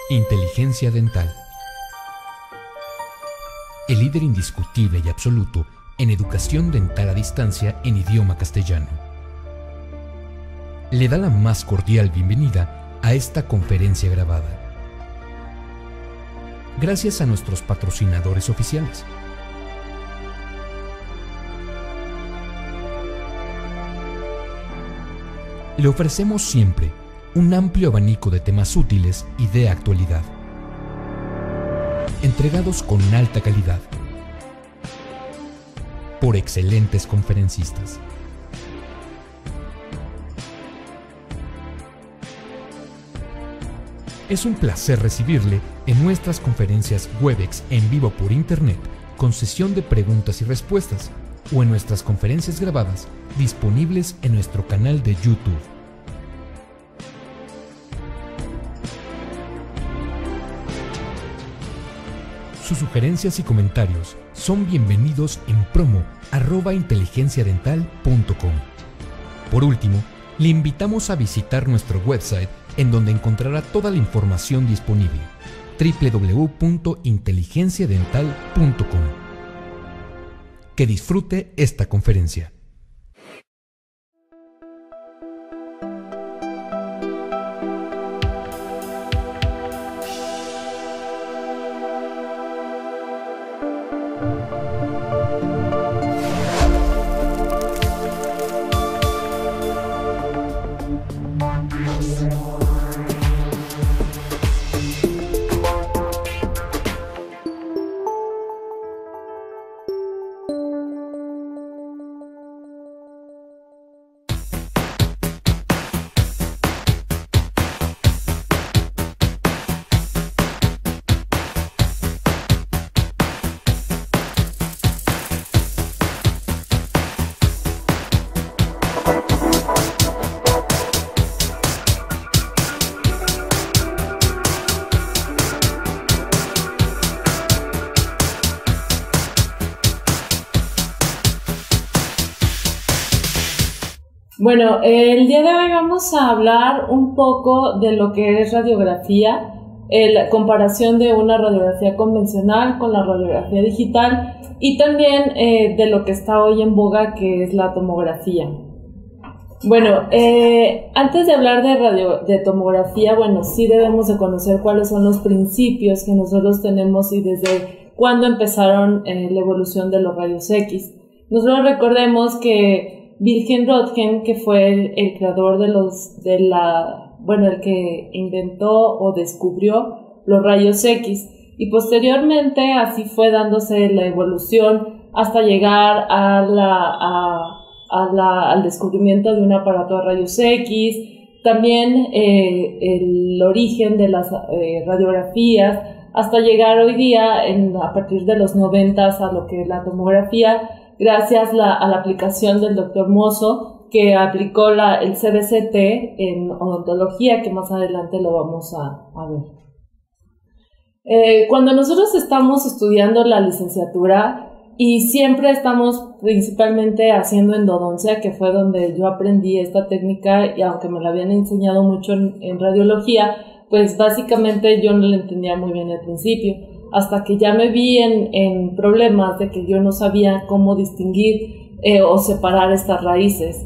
Inteligencia dental. El líder indiscutible y absoluto en educación dental a distancia en idioma castellano. Le da la más cordial bienvenida a esta conferencia grabada. Gracias a nuestros patrocinadores oficiales. Le ofrecemos siempre un amplio abanico de temas útiles y de actualidad, entregados con alta calidad, por excelentes conferencistas. Es un placer recibirle en nuestras conferencias Webex en vivo por Internet, con sesión de preguntas y respuestas, o en nuestras conferencias grabadas disponibles en nuestro canal de YouTube. Sus sugerencias y comentarios son bienvenidos en promo@inteligenciadental.com. Por último, le invitamos a visitar nuestro website, en donde encontrará toda la información disponible: www.inteligenciadental.com. Que disfrute esta conferencia. Bueno, el día de hoy vamos a hablar un poco de lo que es radiografía, la comparación de una radiografía convencional con la radiografía digital y también de lo que está hoy en boga, que es la tomografía. Bueno, antes de hablar de tomografía, bueno, sí debemos de conocer cuáles son los principios que nosotros tenemos y desde cuándo empezaron la evolución de los rayos X. Nosotros recordemos que Wilhelm Röntgen, que fue el creador el que inventó o descubrió los rayos X, y posteriormente así fue dándose la evolución hasta llegar al descubrimiento de un aparato de rayos X, también el origen de las radiografías, hasta llegar hoy día, a partir de los 90s, a lo que es la tomografía, gracias a la aplicación del Dr. Mosso, que aplicó el CBCT en odontología, que más adelante lo vamos a ver. Cuando nosotros estamos estudiando la licenciatura y siempre estamos principalmente haciendo endodoncia, que fue donde yo aprendí esta técnica, y aunque me la habían enseñado mucho en radiología, pues básicamente yo no la entendía muy bien al principio, hasta que ya me vi en problemas de que yo no sabía cómo distinguir o separar estas raíces.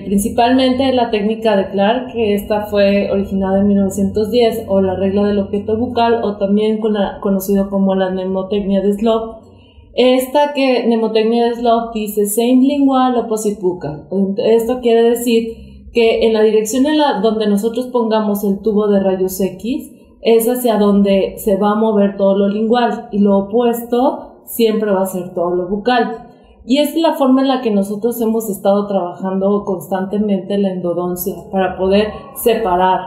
Principalmente la técnica de Clark, que esta fue originada en 1910, o la regla del objeto bucal, o también conocido como la mnemotecnia de Slope. Esta mnemotecnia de Slope dice same lingual opposite buccal. Esto quiere decir que en la dirección donde nosotros pongamos el tubo de rayos X, es hacia donde se va a mover todo lo lingual, y lo opuesto siempre va a ser todo lo bucal. Y es la forma en la que nosotros hemos estado trabajando constantemente la endodoncia, para poder separar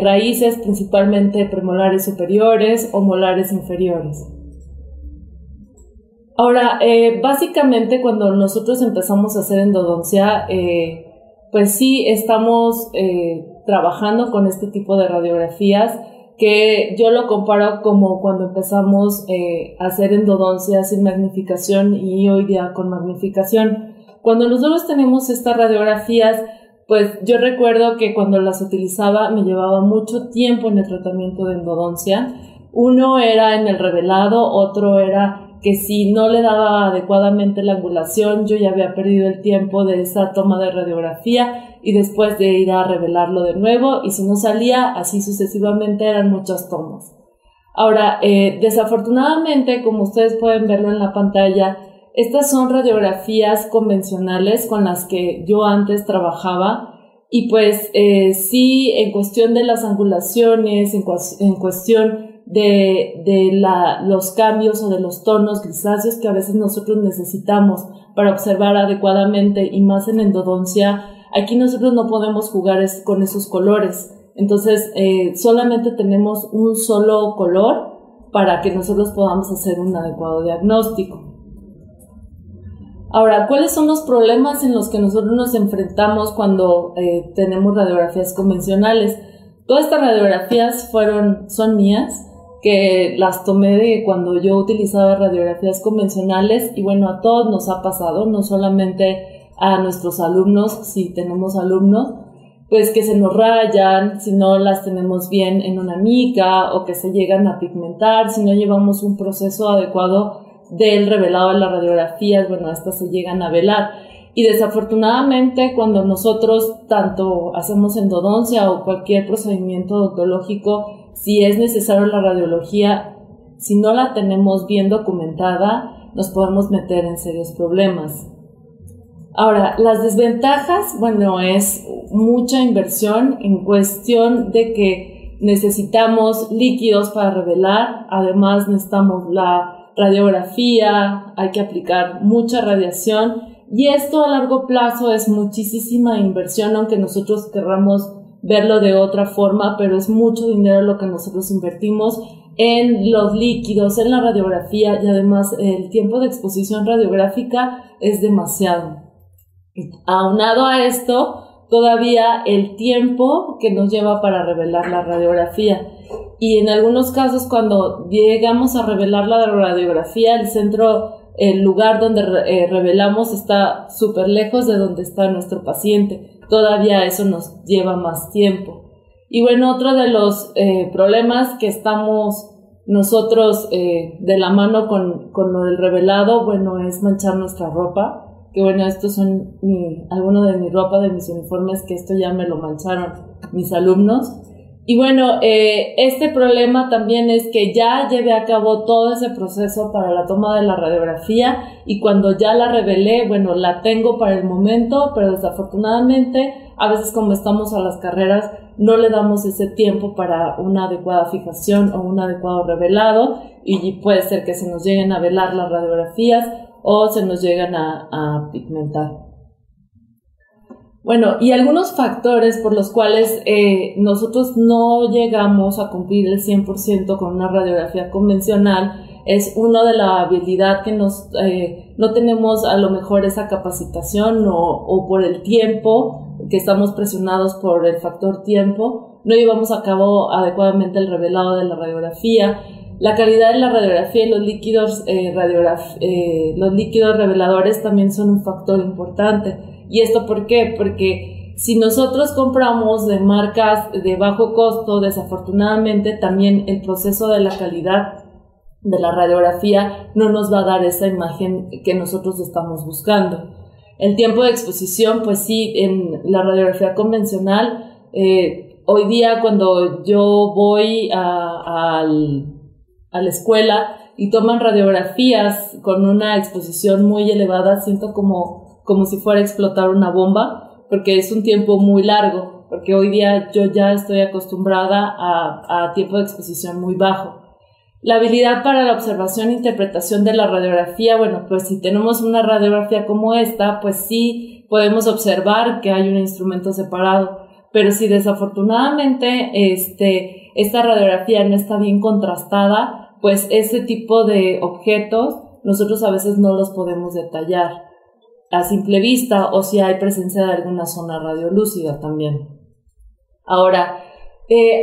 raíces, principalmente premolares superiores o molares inferiores. Ahora, básicamente cuando nosotros empezamos a hacer endodoncia, pues sí estamos trabajando con este tipo de radiografías, que yo lo comparo como cuando empezamos a hacer endodoncia sin magnificación y hoy día con magnificación. Cuando nosotros tenemos estas radiografías, pues yo recuerdo que cuando las utilizaba me llevaba mucho tiempo en el tratamiento de endodoncia. Uno era en el revelado, otro era que si no le daba adecuadamente la angulación, yo ya había perdido el tiempo de esa toma de radiografía y después de ir a revelarlo de nuevo, y si no salía, así sucesivamente, eran muchas tomas. Ahora, desafortunadamente, como ustedes pueden verlo en la pantalla, estas son radiografías convencionales con las que yo antes trabajaba, y pues sí, en cuestión de las angulaciones, en cuestión de los cambios o de los tonos grisáceos que a veces nosotros necesitamos para observar adecuadamente, y más en endodoncia, aquí nosotros no podemos jugar con esos colores. Entonces solamente tenemos un solo color para que nosotros podamos hacer un adecuado diagnóstico. Ahora, ¿cuáles son los problemas en los que nosotros nos enfrentamos cuando tenemos radiografías convencionales? Todas estas radiografías son mías, que las tomé de cuando yo utilizaba radiografías convencionales, y bueno, a todos nos ha pasado, no solamente a nuestros alumnos, si tenemos alumnos, pues que se nos rayan si no las tenemos bien en una mica, o que se llegan a pigmentar si no llevamos un proceso adecuado del revelado de las radiografías. Bueno, estas se llegan a velar. Y desafortunadamente, cuando nosotros tanto hacemos endodoncia o cualquier procedimiento odontológico, si es necesario la radiología, si no la tenemos bien documentada, nos podemos meter en serios problemas. Ahora, las desventajas, bueno, es mucha inversión en cuestión de que necesitamos líquidos para revelar, además necesitamos la radiografía, hay que aplicar mucha radiación, y esto a largo plazo es muchísima inversión, aunque nosotros querramos verlo de otra forma, pero es mucho dinero lo que nosotros invertimos en los líquidos, en la radiografía, y además el tiempo de exposición radiográfica es demasiado. Aunado a esto, todavía el tiempo que nos lleva para revelar la radiografía. Y en algunos casos, cuando llegamos a revelar la radiografía, el lugar donde revelamos está súper lejos de donde está nuestro paciente. Todavía eso nos lleva más tiempo. Y bueno, otro de los problemas que estamos nosotros de la mano con lo del revelado, bueno, es manchar nuestra ropa. Que bueno, estos son algunos de mi ropa, de mis uniformes, que esto ya me lo mancharon mis alumnos. Y bueno, este problema también es que ya llevé a cabo todo ese proceso para la toma de la radiografía, y cuando ya la revelé, bueno, la tengo para el momento, pero desafortunadamente a veces, como estamos a las carreras, no le damos ese tiempo para una adecuada fijación o un adecuado revelado, y puede ser que se nos lleguen a velar las radiografías o se nos llegan a pigmentar. Bueno, y algunos factores por los cuales nosotros no llegamos a cumplir el 100% con una radiografía convencional es uno de la habilidad que no tenemos a lo mejor esa capacitación, o por el tiempo, que estamos presionados por el factor tiempo, no llevamos a cabo adecuadamente el revelado de la radiografía. La calidad de la radiografía y los líquidos reveladores también son un factor importante. ¿Y esto por qué? Porque si nosotros compramos de marcas de bajo costo, desafortunadamente también el proceso de la calidad de la radiografía no nos va a dar esa imagen que nosotros estamos buscando. El tiempo de exposición, pues sí, en la radiografía convencional, hoy día cuando yo voy a la escuela y toman radiografías con una exposición muy elevada, siento como si fuera a explotar una bomba, porque es un tiempo muy largo, porque hoy día yo ya estoy acostumbrada a tiempo de exposición muy bajo. La habilidad para la observación e interpretación de la radiografía, bueno, pues si tenemos una radiografía como esta, pues sí podemos observar que hay un instrumento separado, pero si desafortunadamente esta radiografía no está bien contrastada, pues ese tipo de objetos nosotros a veces no los podemos detallar a simple vista, o si hay presencia de alguna zona radiolúcida también. Ahora,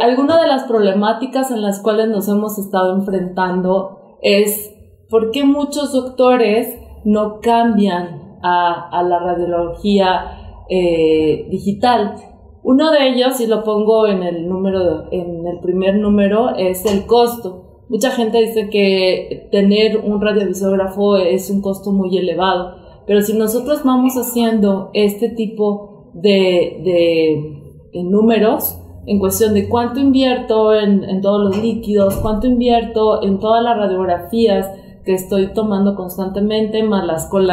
alguna de las problemáticas en las cuales nos hemos estado enfrentando es por qué muchos doctores no cambian a la radiología digital. Uno de ellos, y lo pongo en el primer número, es el costo. Mucha gente dice que tener un radiovisógrafo es un costo muy elevado, pero si nosotros vamos haciendo este tipo de números, en cuestión de cuánto invierto en todos los líquidos, cuánto invierto en todas las radiografías que estoy tomando constantemente, más con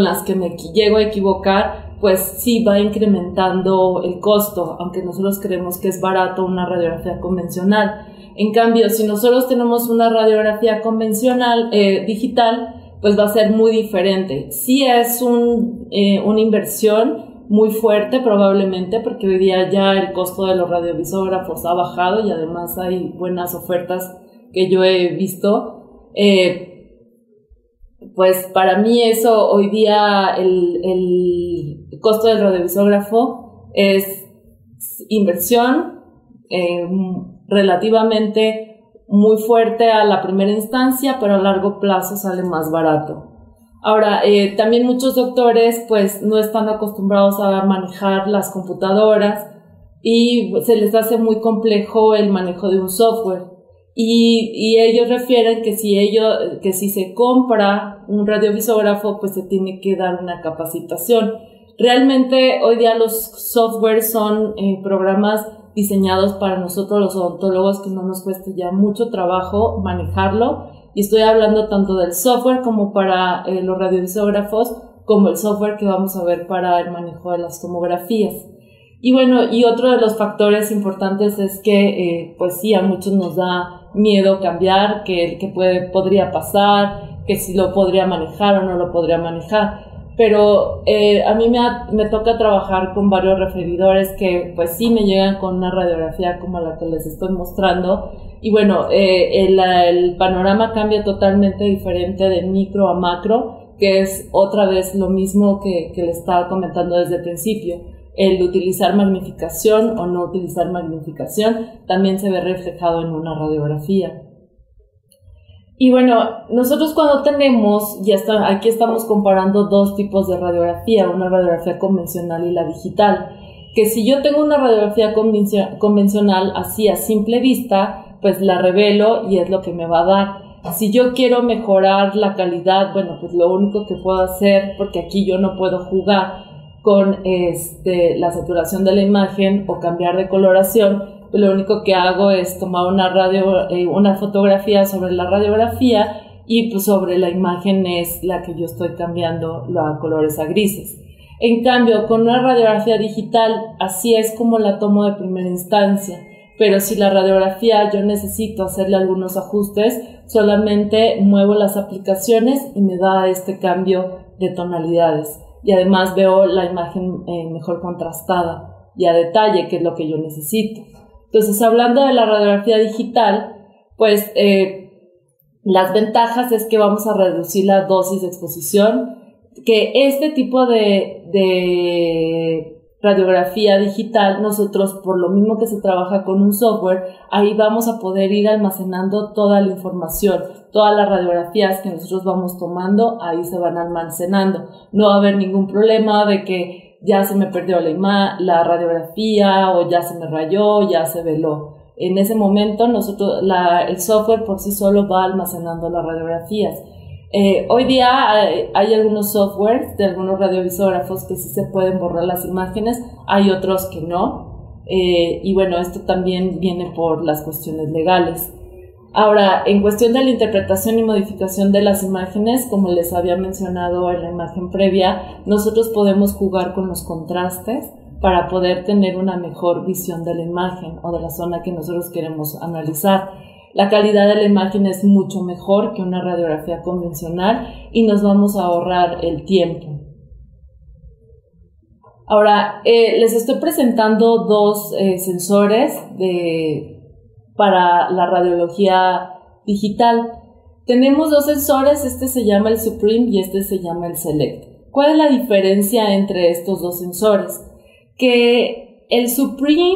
las que me llego a equivocar, pues sí va incrementando el costo, aunque nosotros creemos que es barato una radiografía convencional. En cambio, si nosotros tenemos una radiografía convencional, digital, pues va a ser muy diferente. Sí es una inversión muy fuerte probablemente, porque hoy día ya el costo de los radiovisógrafos ha bajado y además hay buenas ofertas que yo he visto. Pues para mí eso hoy día el costo del radiovisógrafo es inversión relativamente muy fuerte a la primera instancia, pero a largo plazo sale más barato. Ahora, también muchos doctores pues no están acostumbrados a manejar las computadoras y se les hace muy complejo el manejo de un software. Y ellos refieren que si se compra un radiovisógrafo, pues se tiene que dar una capacitación. Realmente hoy día los softwares son programas diseñados para nosotros los odontólogos, que no nos cueste ya mucho trabajo manejarlo. Y estoy hablando tanto del software como para los radiovisógrafos, como el software que vamos a ver para el manejo de las tomografías. Y bueno, y otro de los factores importantes es que, pues sí, a muchos nos da miedo cambiar, que podría pasar, que si lo podría manejar o no lo podría manejar. Pero a mí me toca trabajar con varios referidores que pues sí me llegan con una radiografía como la que les estoy mostrando. Y bueno, el panorama cambia totalmente diferente de micro a macro, que es otra vez lo mismo que les estaba comentando desde el principio. El utilizar magnificación o no utilizar magnificación también se ve reflejado en una radiografía. Y bueno, nosotros cuando tenemos, aquí estamos comparando dos tipos de radiografía, una radiografía convencional y la digital, que si yo tengo una radiografía convencional así a simple vista, pues la revelo y es lo que me va a dar. Si yo quiero mejorar la calidad, bueno, pues lo único que puedo hacer, porque aquí yo no puedo jugar con la saturación de la imagen o cambiar de coloración, pues lo único que hago es tomar una fotografía sobre la radiografía y pues sobre la imagen es la que yo estoy cambiando a colores a grises. En cambio, con una radiografía digital, así es como la tomo de primera instancia. Pero si la radiografía yo necesito hacerle algunos ajustes, solamente muevo las aplicaciones y me da este cambio de tonalidades. Y además veo la imagen mejor contrastada y a detalle, que es lo que yo necesito. Entonces, hablando de la radiografía digital, pues las ventajas es que vamos a reducir la dosis de exposición, que este tipo de radiografía digital, nosotros por lo mismo que se trabaja con un software, ahí vamos a poder ir almacenando toda la información, todas las radiografías que nosotros vamos tomando, ahí se van almacenando. No va a haber ningún problema de que ya se me perdió la radiografía o ya se me rayó, ya se veló. En ese momento el software por sí solo va almacenando las radiografías. Hoy día hay algunos softwares de algunos radiovisógrafos que sí se pueden borrar las imágenes, hay otros que no, y bueno, esto también viene por las cuestiones legales. Ahora, en cuestión de la interpretación y modificación de las imágenes, como les había mencionado en la imagen previa, nosotros podemos jugar con los contrastes para poder tener una mejor visión de la imagen o de la zona que nosotros queremos analizar. La calidad de la imagen es mucho mejor que una radiografía convencional y nos vamos a ahorrar el tiempo. Ahora, les estoy presentando dos sensores para la radiología digital. Tenemos dos sensores, este se llama el Supreme y este se llama el Select. ¿Cuál es la diferencia entre estos dos sensores? Que el Supreme,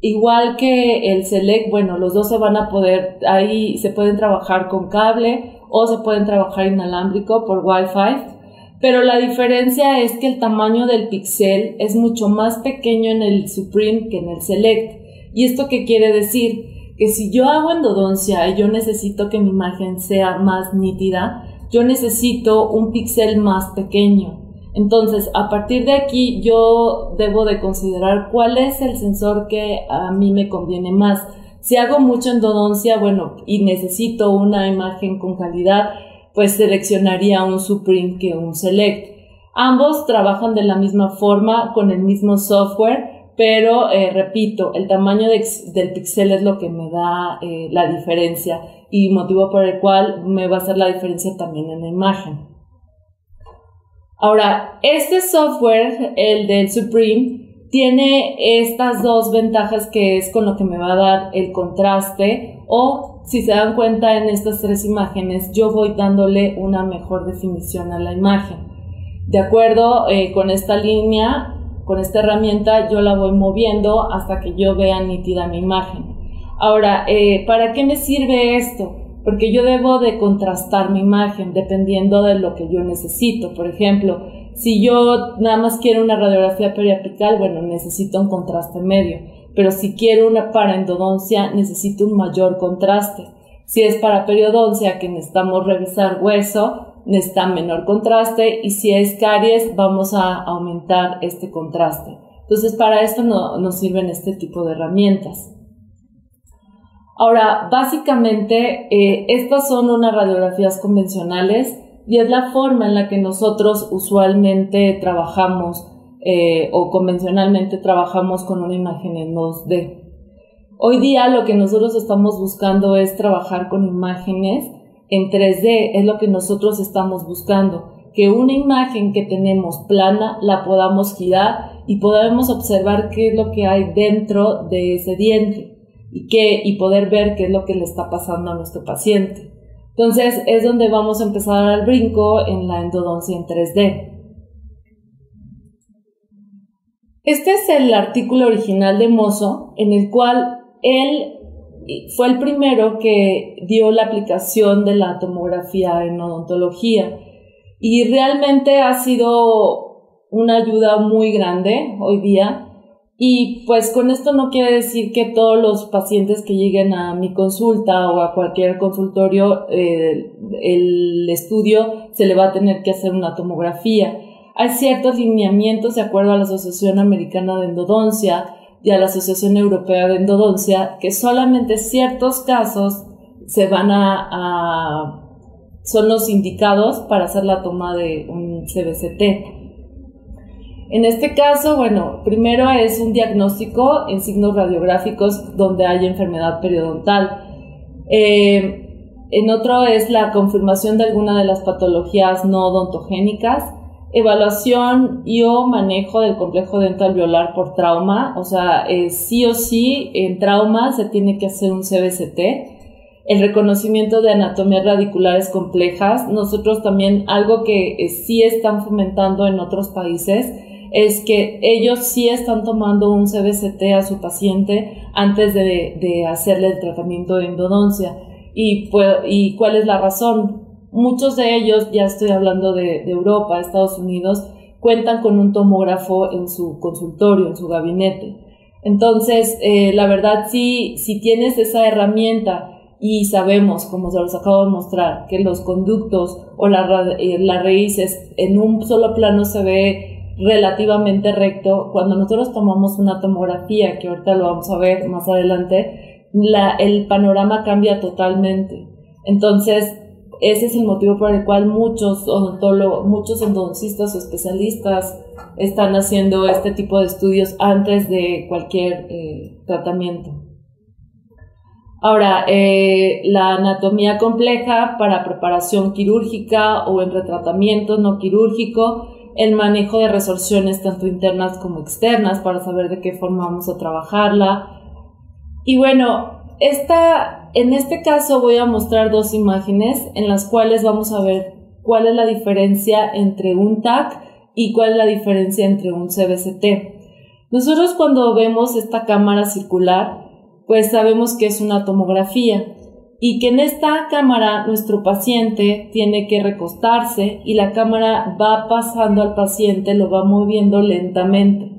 igual que el Select, bueno, los dos se van a poder, ahí se pueden trabajar con cable o se pueden trabajar inalámbrico por Wi-Fi, pero la diferencia es que el tamaño del píxel es mucho más pequeño en el Supreme que en el Select. ¿Y esto qué quiere decir? Que si yo hago endodoncia y yo necesito que mi imagen sea más nítida, yo necesito un píxel más pequeño. Entonces, a partir de aquí, yo debo de considerar cuál es el sensor que a mí me conviene más. Si hago mucha endodoncia, bueno, y necesito una imagen con calidad, pues seleccionaría un Supreme que un Select. Ambos trabajan de la misma forma, con el mismo software, pero repito, el tamaño del píxel es lo que me da la diferencia y motivo por el cual me va a hacer la diferencia también en la imagen. Ahora, este software, el del Supreme, tiene estas dos ventajas que es con lo que me va a dar el contraste, o si se dan cuenta en estas tres imágenes, yo voy dándole una mejor definición a la imagen. De acuerdo con esta línea, con esta herramienta, yo la voy moviendo hasta que yo vea nítida mi imagen. Ahora, ¿para qué me sirve esto? Porque yo debo de contrastar mi imagen dependiendo de lo que yo necesito. Por ejemplo, si yo nada más quiero una radiografía periapical, bueno, necesito un contraste medio. Pero si quiero una para endodoncia, necesito un mayor contraste. Si es para periodoncia, que necesitamos revisar hueso, necesita menor contraste. Y si es caries, vamos a aumentar este contraste. Entonces, para esto nos sirven este tipo de herramientas. Ahora, básicamente, estas son unas radiografías convencionales y es la forma en la que nosotros usualmente trabajamos o convencionalmente trabajamos con una imagen en 2D. Hoy día lo que nosotros estamos buscando es trabajar con imágenes en 3D, es lo que nosotros estamos buscando, que una imagen que tenemos plana la podamos girar y podamos observar qué es lo que hay dentro de ese diente. Y poder ver qué es lo que le está pasando a nuestro paciente. Entonces es donde vamos a empezar al brinco en la endodoncia en 3D. Este es el artículo original de Mozo, en el cual él fue el primero que dio la aplicación de la tomografía en odontología y realmente ha sido una ayuda muy grande hoy día. Y pues con esto no quiere decir que todos los pacientes que lleguen a mi consulta o a cualquier consultorio, el estudio se le va a tener que hacer una tomografía. Hay ciertos lineamientos de acuerdo a la Asociación Americana de Endodoncia y a la Asociación Europea de Endodoncia que solamente ciertos casos se van son los indicados para hacer la toma de un CBCT. En este caso, bueno, primero es un diagnóstico en signos radiográficos donde hay enfermedad periodontal. En otro es la confirmación de alguna de las patologías no odontogénicas, evaluación y o manejo del complejo dental-alveolar por trauma, o sea, sí o sí en trauma se tiene que hacer un CBCT. El reconocimiento de anatomías radiculares complejas, nosotros también algo que sí están fomentando en otros países es que ellos sí están tomando un CBCT a su paciente antes de hacerle el tratamiento de endodoncia. ¿Y cuál es la razón? Muchos de ellos, ya estoy hablando de Europa, Estados Unidos, cuentan con un tomógrafo en su consultorio, en su gabinete. Entonces, la verdad, si tienes esa herramienta y sabemos, como se los acabo de mostrar, que los conductos o las raíces en un solo plano se ve relativamente recto, cuando nosotros tomamos una tomografía, que ahorita lo vamos a ver más adelante, el panorama cambia totalmente. Entonces, ese es el motivo por el cual muchos endodoncistas o especialistas están haciendo este tipo de estudios antes de cualquier tratamiento. Ahora, la anatomía compleja para preparación quirúrgica o en retratamiento no quirúrgico, el manejo de resorciones tanto internas como externas para saber de qué forma vamos a trabajarla. Y bueno, en este caso voy a mostrar dos imágenes en las cuales vamos a ver cuál es la diferencia entre un TAC y cuál es la diferencia entre un CBCT. Nosotros cuando vemos esta cámara circular, pues sabemos que es una tomografía. y que en esta cámara nuestro paciente tiene que recostarse y la cámara va pasando al paciente, lo va moviendo lentamente.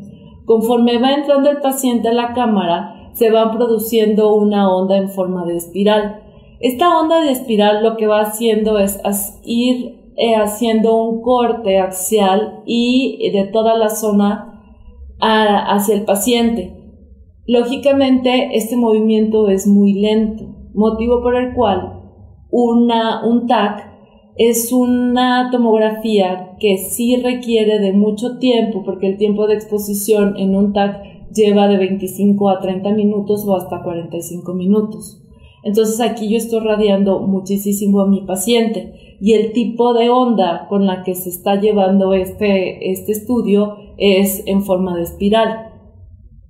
Conforme va entrando el paciente a la cámara, se va produciendo una onda en forma de espiral. Esta onda de espiral lo que va haciendo es ir haciendo un corte axial y de toda la zona hacia el paciente. Lógicamente, este movimiento es muy lento, motivo por el cual un TAC es una tomografía que sí requiere de mucho tiempo, porque el tiempo de exposición en un TAC lleva de 25 a 30 minutos o hasta 45 minutos. Entonces aquí yo estoy radiando muchísimo a mi paciente y el tipo de onda con la que se está llevando este estudio es en forma de espiral.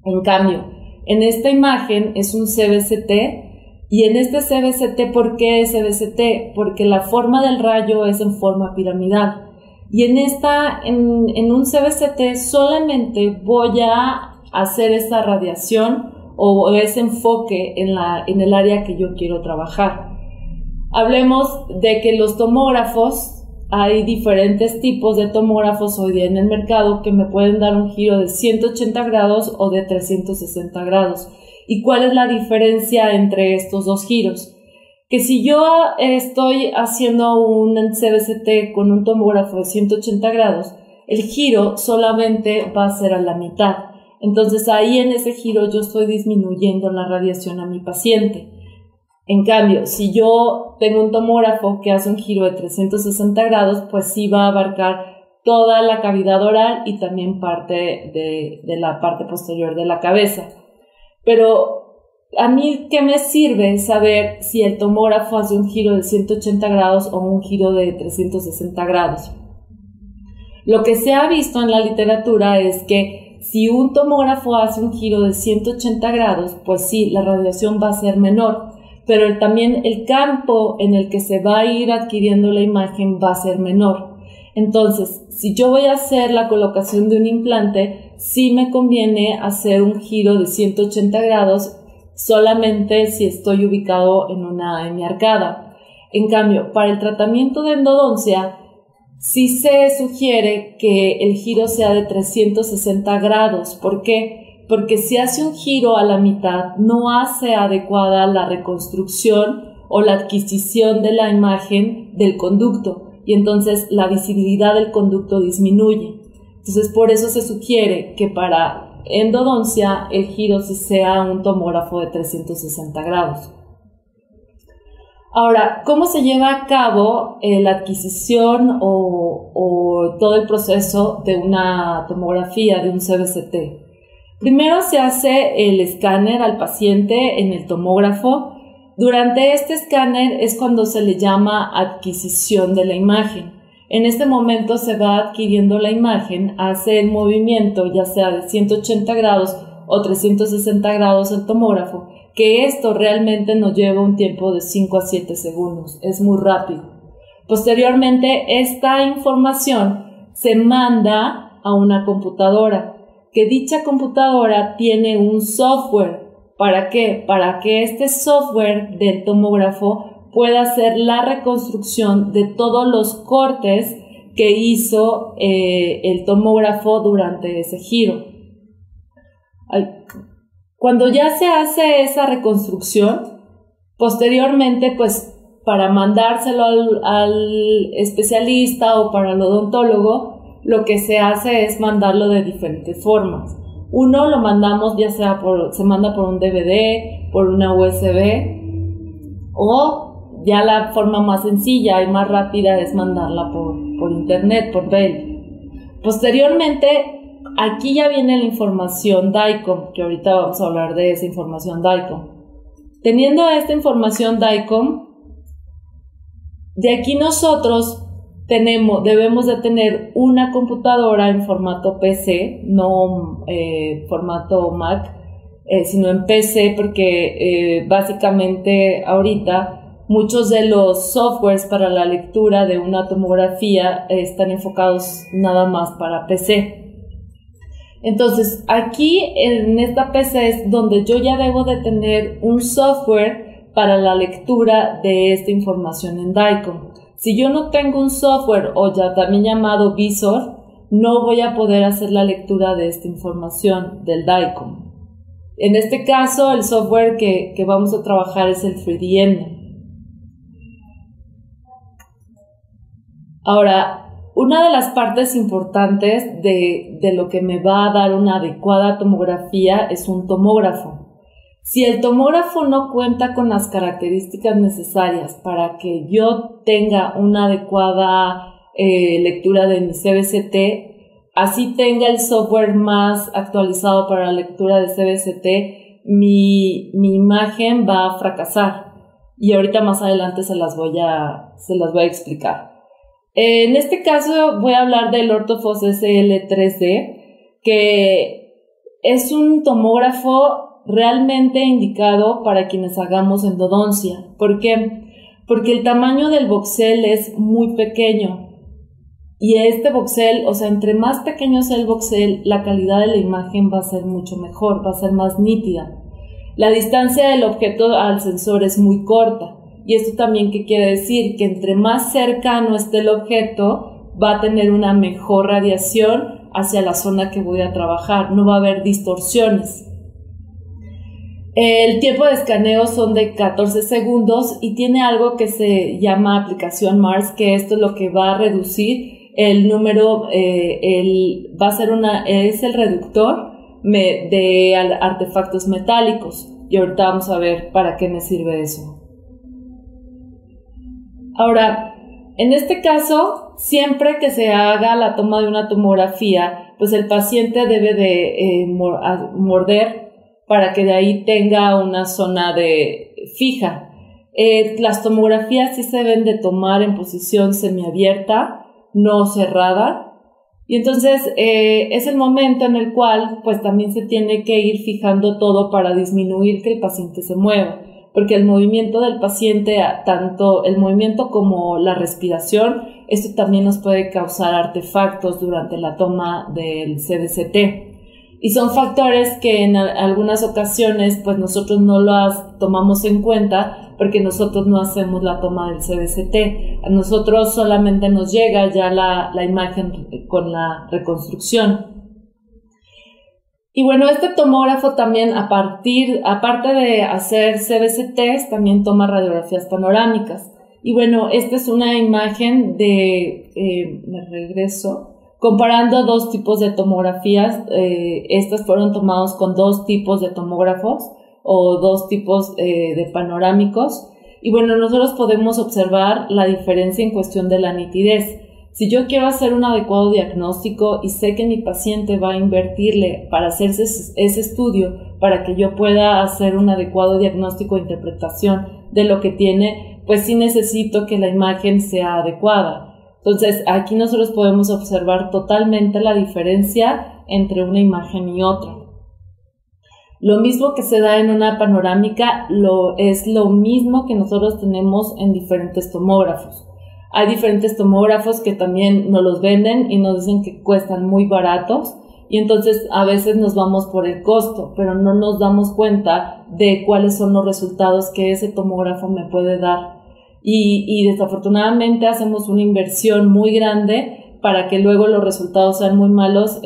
En cambio, en esta imagen es un CBCT. Y en este CBCT, ¿por qué es CBCT? Porque la forma del rayo es en forma piramidal. Y en un CBCT solamente voy a hacer esa radiación o ese enfoque en el área que yo quiero trabajar. Hablemos de que los tomógrafos, hay diferentes tipos de tomógrafos hoy día en el mercado que me pueden dar un giro de 180 grados o de 360 grados. ¿Y cuál es la diferencia entre estos dos giros? Que si yo estoy haciendo un CBCT con un tomógrafo de 180 grados, el giro solamente va a ser a la mitad. Entonces ahí en ese giro yo estoy disminuyendo la radiación a mi paciente. En cambio, si yo tengo un tomógrafo que hace un giro de 360 grados, pues sí va a abarcar toda la cavidad oral y también parte de la parte posterior de la cabeza. Pero a mí, ¿qué me sirve saber si el tomógrafo hace un giro de 180 grados o un giro de 360 grados? Lo que se ha visto en la literatura es que si un tomógrafo hace un giro de 180 grados, pues sí, la radiación va a ser menor, pero también el campo en el que se va a ir adquiriendo la imagen va a ser menor. Entonces, si yo voy a hacer la colocación de un implante, sí me conviene hacer un giro de 180 grados solamente si estoy ubicado en mi arcada. En cambio, para el tratamiento de endodoncia, sí se sugiere que el giro sea de 360 grados. ¿Por qué? Porque si hace un giro a la mitad, no hace adecuada la reconstrucción o la adquisición de la imagen del conducto. Y entonces la visibilidad del conducto disminuye. Entonces por eso se sugiere que para endodoncia el giro sí sea un tomógrafo de 360 grados. Ahora, ¿cómo se lleva a cabo la adquisición o todo el proceso de una tomografía, de un CBCT? Primero se hace el escáner al paciente en el tomógrafo. Durante este escáner es cuando se le llama adquisición de la imagen. En este momento se va adquiriendo la imagen, hace el movimiento ya sea de 180 grados o 360 grados el tomógrafo, que esto realmente nos lleva un tiempo de 5 a 7 segundos, es muy rápido. Posteriormente esta información se manda a una computadora, que dicha computadora tiene un software. ¿Para qué? Para que este software del tomógrafo pueda hacer la reconstrucción de todos los cortes que hizo el tomógrafo durante ese giro. Cuando ya se hace esa reconstrucción, posteriormente, pues para mandárselo al especialista o para el odontólogo, lo que se hace es mandarlo de diferentes formas. Uno lo mandamos ya sea se manda por un DVD, por una USB, o ya la forma más sencilla y más rápida es mandarla por internet, por mail. Posteriormente, aquí ya viene la información DICOM, que ahorita vamos a hablar de esa información DICOM. Teniendo esta información DICOM, de aquí nosotros debemos de tener una computadora en formato PC, no formato Mac, sino en PC, porque básicamente ahorita muchos de los softwares para la lectura de una tomografía están enfocados nada más para PC. Entonces aquí en esta PC es donde yo ya debo de tener un software para la lectura de esta información en DICOM. Si yo no tengo un software o ya también llamado visor, no voy a poder hacer la lectura de esta información del DICOM. En este caso, el software que vamos a trabajar es el 3DN. Ahora, una de las partes importantes de lo que me va a dar una adecuada tomografía es un tomógrafo. Si el tomógrafo no cuenta con las características necesarias para que yo tenga una adecuada lectura de mi CBCT, así tenga el software más actualizado para la lectura de CBCT, mi imagen va a fracasar. Y ahorita más adelante se las voy a explicar. En este caso voy a hablar del Orthofos SL3D, que es un tomógrafo realmente indicado para quienes hagamos endodoncia. ¿Por qué? Porque el tamaño del voxel es muy pequeño. Y este voxel, o sea, entre más pequeño sea el voxel, la calidad de la imagen va a ser mucho mejor, va a ser más nítida. La distancia del objeto al sensor es muy corta. Y esto también, ¿qué quiere decir? Que entre más cercano esté el objeto, va a tener una mejor radiación hacia la zona que voy a trabajar. No va a haber distorsiones. El tiempo de escaneo son de 14 segundos y tiene algo que se llama aplicación MARS, que esto es lo que va a reducir el número, es el reductor de artefactos metálicos. Y ahorita vamos a ver para qué me sirve eso. Ahora, en este caso, siempre que se haga la toma de una tomografía, pues el paciente debe de morder para que de ahí tenga una zona fija. Las tomografías sí se deben de tomar en posición semiabierta, no cerrada. Y entonces es el momento en el cual pues también se tiene que ir fijando todo para disminuir que el paciente se mueva. Porque el movimiento del paciente, tanto el movimiento como la respiración, esto también nos puede causar artefactos durante la toma del CBCT. Y son factores que en algunas ocasiones pues nosotros no las tomamos en cuenta porque nosotros no hacemos la toma del CBCT. A nosotros solamente nos llega ya la imagen con la reconstrucción. Y bueno, este tomógrafo también, aparte de hacer CBCTs, también toma radiografías panorámicas. Y bueno, esta es una imagen comparando dos tipos de tomografías. Estas fueron tomadas con dos tipos de tomógrafos o dos tipos de panorámicos. Y bueno, nosotros podemos observar la diferencia en cuestión de la nitidez. Si yo quiero hacer un adecuado diagnóstico y sé que mi paciente va a invertirle para hacerse ese estudio para que yo pueda hacer un adecuado diagnóstico e interpretación de lo que tiene, pues sí necesito que la imagen sea adecuada. Entonces, aquí nosotros podemos observar totalmente la diferencia entre una imagen y otra. Lo mismo que se da en una panorámica es lo mismo que nosotros tenemos en diferentes tomógrafos. Hay diferentes tomógrafos que también nos los venden y nos dicen que cuestan muy baratos y entonces a veces nos vamos por el costo, pero no nos damos cuenta de cuáles son los resultados que ese tomógrafo me puede dar. Y desafortunadamente hacemos una inversión muy grande para que luego los resultados sean muy malos.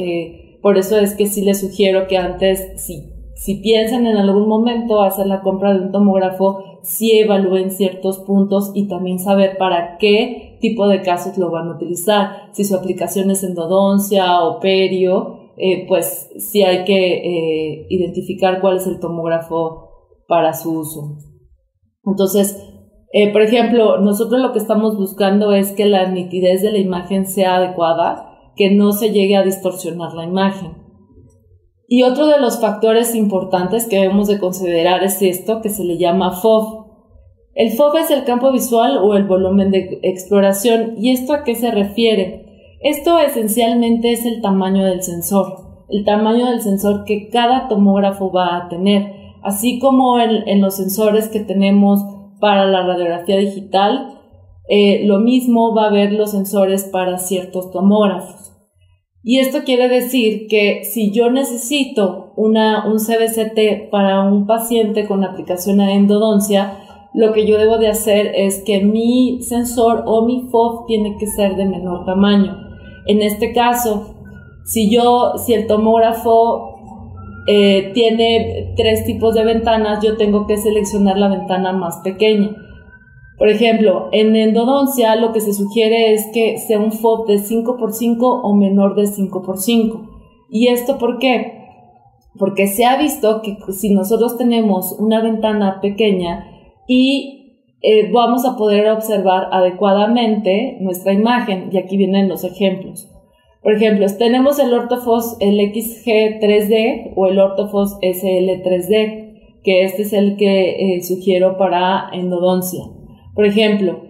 Por eso es que sí les sugiero que antes, si piensan en algún momento hacer la compra de un tomógrafo, sí evalúen ciertos puntos y también saber para qué tipo de casos lo van a utilizar. Si su aplicación es endodoncia o perio, pues sí hay que identificar cuál es el tomógrafo para su uso. Entonces, por ejemplo, nosotros lo que estamos buscando es que la nitidez de la imagen sea adecuada, que no se llegue a distorsionar la imagen. Y otro de los factores importantes que debemos de considerar es esto que se le llama FOV. El FOV es el campo visual o el volumen de exploración. ¿Y esto a qué se refiere? Esto esencialmente es el tamaño del sensor que cada tomógrafo va a tener, así como en los sensores que tenemos para la radiografía digital, lo mismo va a haber los sensores para ciertos tomógrafos. Y esto quiere decir que si yo necesito un CBCT para un paciente con aplicación a endodoncia, lo que yo debo de hacer es que mi sensor o mi FOV tiene que ser de menor tamaño. En este caso, si el tomógrafo tiene 3 tipos de ventanas, yo tengo que seleccionar la ventana más pequeña. Por ejemplo, en endodoncia lo que se sugiere es que sea un FOV de 5x5 o menor de 5x5. ¿Y esto por qué? Porque se ha visto que si nosotros tenemos una ventana pequeña y vamos a poder observar adecuadamente nuestra imagen, y aquí vienen los ejemplos. Por ejemplo, tenemos el ortofos, el XG3D o el ortofos SL3D, que este es el que sugiero para endodoncia. Por ejemplo,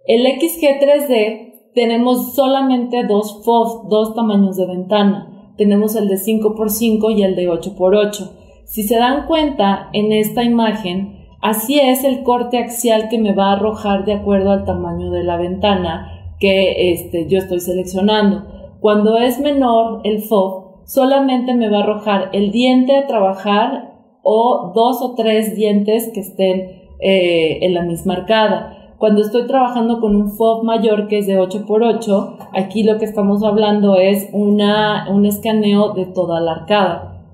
el XG3D tenemos solamente 2 FOV, 2 tamaños de ventana. Tenemos el de 5x5 y el de 8x8. Si se dan cuenta en esta imagen, así es el corte axial que me va a arrojar de acuerdo al tamaño de la ventana que yo estoy seleccionando. Cuando es menor el FOV, solamente me va a arrojar el diente a trabajar o 2 o 3 dientes que estén en la misma arcada. Cuando estoy trabajando con un FOV mayor que es de 8x8, aquí lo que estamos hablando es un escaneo de toda la arcada.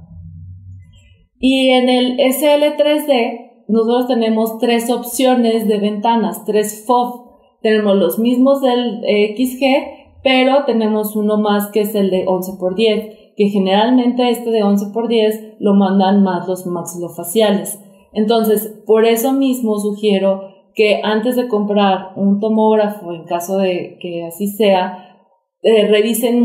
Y en el SL3D nosotros tenemos 3 opciones de ventanas, 3 FOV. Tenemos los mismos del XG, pero tenemos uno más que es el de 11x10, que generalmente este de 11x10 lo mandan más los maxilofaciales. Entonces, por eso mismo sugiero que antes de comprar un tomógrafo, en caso de que así sea, revisen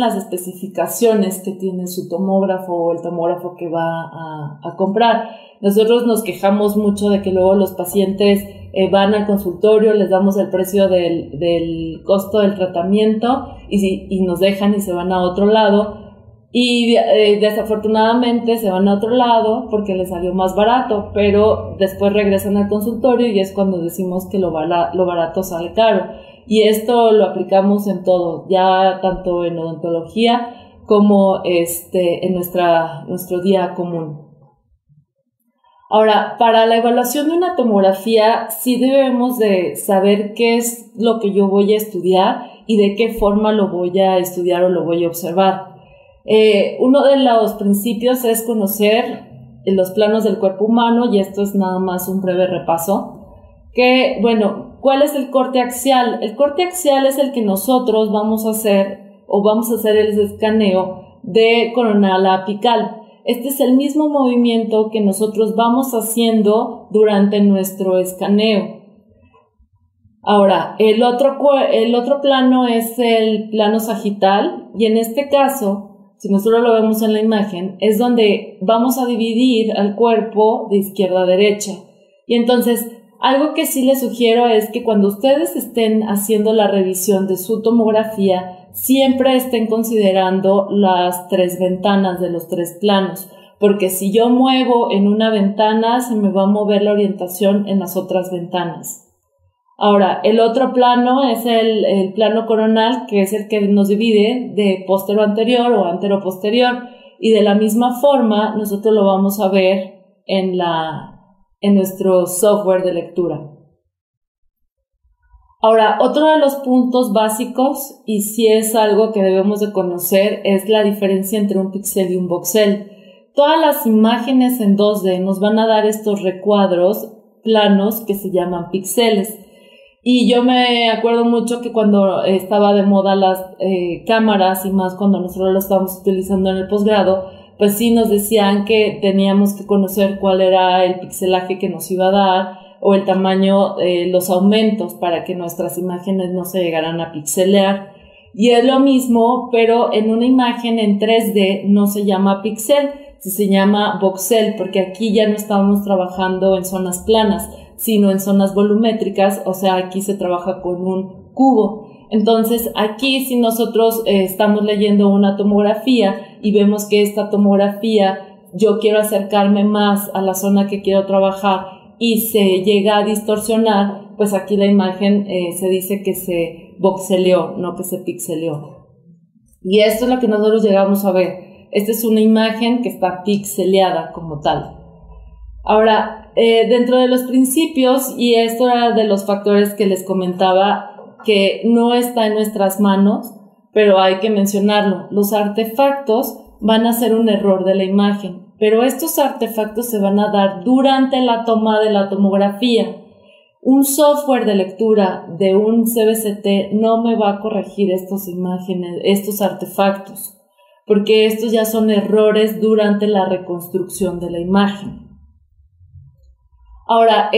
las especificaciones que tiene su tomógrafo o el tomógrafo que va a comprar. Nosotros nos quejamos mucho de que luego los pacientes van al consultorio, les damos el precio del costo del tratamiento y nos dejan y se van a otro lado. Y desafortunadamente se van a otro lado porque les salió más barato, pero después regresan al consultorio y es cuando decimos que lo barato sale caro. Y esto lo aplicamos en todo, ya tanto en odontología como en nuestro día común. Ahora, para la evaluación de una tomografía sí debemos de saber qué es lo que yo voy a estudiar y de qué forma lo voy a estudiar o lo voy a observar. Uno de los principios es conocer los planos del cuerpo humano, y esto es nada más un breve repaso. ¿Cuál es el corte axial? El corte axial es el que nosotros vamos a hacer el escaneo de coronal a apical. Este es el mismo movimiento que nosotros vamos haciendo durante nuestro escaneo. Ahora, el otro plano es el plano sagital, y en este caso, si nosotros lo vemos en la imagen, es donde vamos a dividir al cuerpo de izquierda a derecha. Y entonces, algo que sí les sugiero es que cuando ustedes estén haciendo la revisión de su tomografía, siempre estén considerando las 3 ventanas de los 3 planos, porque si yo muevo en una ventana, se me va a mover la orientación en las otras ventanas. Ahora, el otro plano es el plano coronal, que es el que nos divide de póstero anterior o antero posterior, y de la misma forma nosotros lo vamos a ver en nuestro software de lectura. Ahora, otro de los puntos básicos, y si es algo que debemos de conocer, es la diferencia entre un píxel y un voxel. Todas las imágenes en 2D nos van a dar estos recuadros planos que se llaman píxeles. Y yo me acuerdo mucho que cuando estaba de moda las cámaras, y más cuando nosotros lo estábamos utilizando en el posgrado, pues sí nos decían que teníamos que conocer cuál era el pixelaje que nos iba a dar o el tamaño, los aumentos para que nuestras imágenes no se llegaran a pixelear. Y es lo mismo, pero en una imagen en 3D no se llama pixel, se llama voxel, porque aquí ya no estábamos trabajando en zonas planas, sino en zonas volumétricas, o sea, aquí se trabaja con un cubo. Entonces, aquí si nosotros estamos leyendo una tomografía y vemos que esta tomografía yo quiero acercarme más a la zona que quiero trabajar y se llega a distorsionar, pues aquí la imagen se dice que se voxeleó, no que se pixeleó. Y esto es lo que nosotros llegamos a ver. Esta es una imagen que está pixeleada como tal. Ahora, dentro de los principios, y esto era de los factores que les comentaba, que no está en nuestras manos, pero hay que mencionarlo, los artefactos van a ser un error de la imagen, pero estos artefactos se van a dar durante la toma de la tomografía. Un software de lectura de un CBCT no me va a corregir estas imágenes, estos artefactos, porque estos ya son errores durante la reconstrucción de la imagen. Ahora,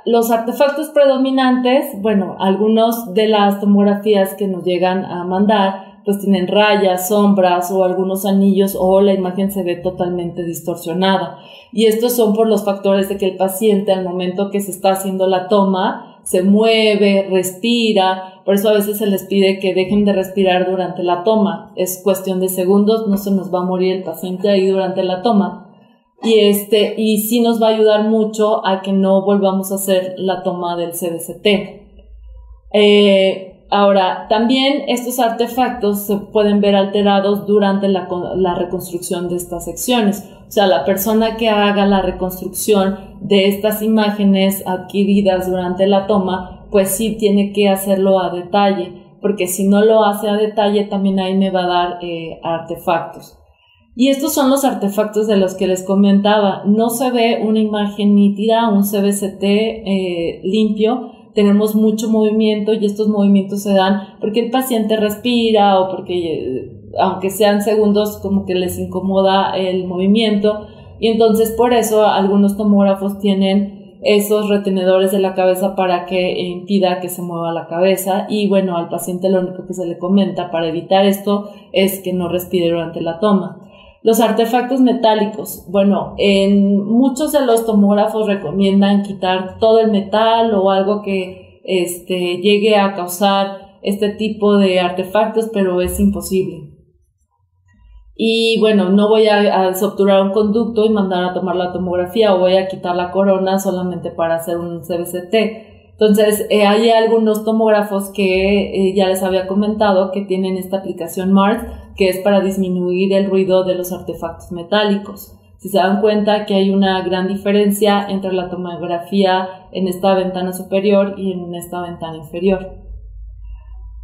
los artefactos predominantes, bueno, algunos de las tomografías que nos llegan a mandar, pues tienen rayas, sombras o algunos anillos, o la imagen se ve totalmente distorsionada. Y estos son por los factores de que el paciente, al momento que se está haciendo la toma, se mueve, respira. Por eso a veces se les pide que dejen de respirar durante la toma. Es cuestión de segundos, no se nos va a morir el paciente ahí durante la toma. Y sí nos va a ayudar mucho a que no volvamos a hacer la toma del CBCT. Ahora, también estos artefactos se pueden ver alterados durante la reconstrucción de estas secciones. O sea, la persona que haga la reconstrucción de estas imágenes adquiridas durante la toma, pues sí tiene que hacerlo a detalle, porque si no lo hace a detalle, también ahí me va a dar artefactos. Y estos son los artefactos de los que les comentaba. No se ve una imagen nítida, un CBCT limpio. Tenemos mucho movimiento y estos movimientos se dan porque el paciente respira o porque, aunque sean segundos, como que les incomoda el movimiento. Y entonces por eso algunos tomógrafos tienen esos retenedores de la cabeza para que impida que se mueva la cabeza. Y bueno, al paciente lo único que se le comenta para evitar esto es que no respire durante la toma. Los artefactos metálicos, bueno, en muchos de los tomógrafos recomiendan quitar todo el metal o algo que llegue a causar este tipo de artefactos, pero es imposible. Y bueno, no voy a obturar un conducto y mandar a tomar la tomografía, o voy a quitar la corona solamente para hacer un CBCT. Entonces, hay algunos tomógrafos que ya les había comentado que tienen esta aplicación MARS, que es para disminuir el ruido de los artefactos metálicos. Si se dan cuenta que hay una gran diferencia entre la tomografía en esta ventana superior y en esta ventana inferior.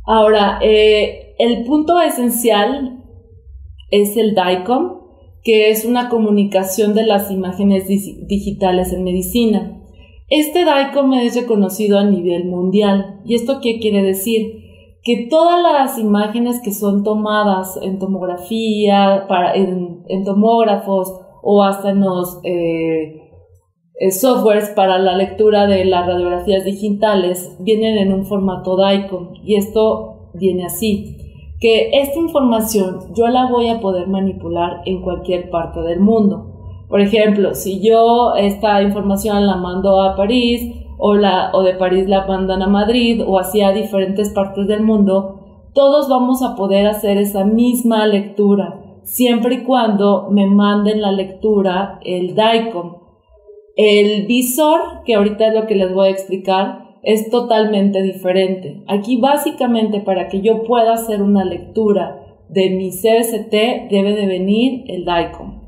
Ahora, el punto esencial es el DICOM, que es una comunicación de las imágenes digitales en medicina. Este DICOM es reconocido a nivel mundial. ¿Y esto qué quiere decir? Que todas las imágenes que son tomadas en tomografía, en tomógrafos o hasta en los softwares para la lectura de las radiografías digitales vienen en un formato DICOM. Y esto viene así, que esta información yo la voy a poder manipular en cualquier parte del mundo. Por ejemplo, si yo esta información la mando a París o de París la mandan a Madrid o así a diferentes partes del mundo, todos vamos a poder hacer esa misma lectura, siempre y cuando me manden la lectura el DICOM. El visor, que ahorita es lo que les voy a explicar, es totalmente diferente. Aquí básicamente para que yo pueda hacer una lectura de mi CBCT debe de venir el DICOM.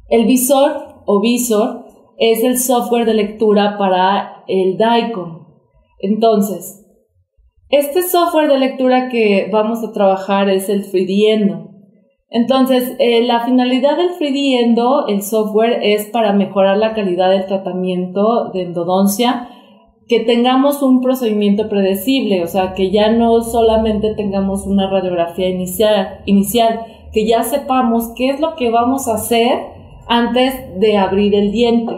El visor o visor es el software de lectura para el DICOM. Entonces, este software de lectura que vamos a trabajar es el 3D Endo. Entonces, la finalidad del 3D Endo, el software, es para mejorar la calidad del tratamiento de endodoncia, que tengamos un procedimiento predecible, o sea, que ya no solamente tengamos una radiografía inicial, que ya sepamos qué es lo que vamos a hacer antes de abrir el diente.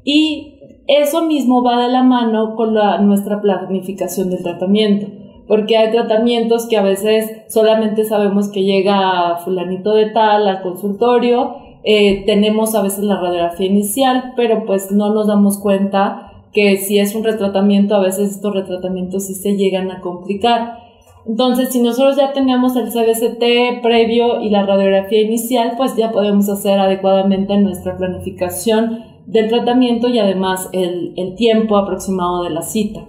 Y eso mismo va de la mano con nuestra planificación del tratamiento, porque hay tratamientos que a veces solamente sabemos que llega fulanito de tal al consultorio, tenemos a veces la radiografía inicial, pero pues no nos damos cuenta que si es un retratamiento, a veces estos retratamientos sí se llegan a complicar. Entonces, si nosotros ya tenemos el CBCT previo y la radiografía inicial, pues ya podemos hacer adecuadamente nuestra planificación del tratamiento y además el tiempo aproximado de la cita.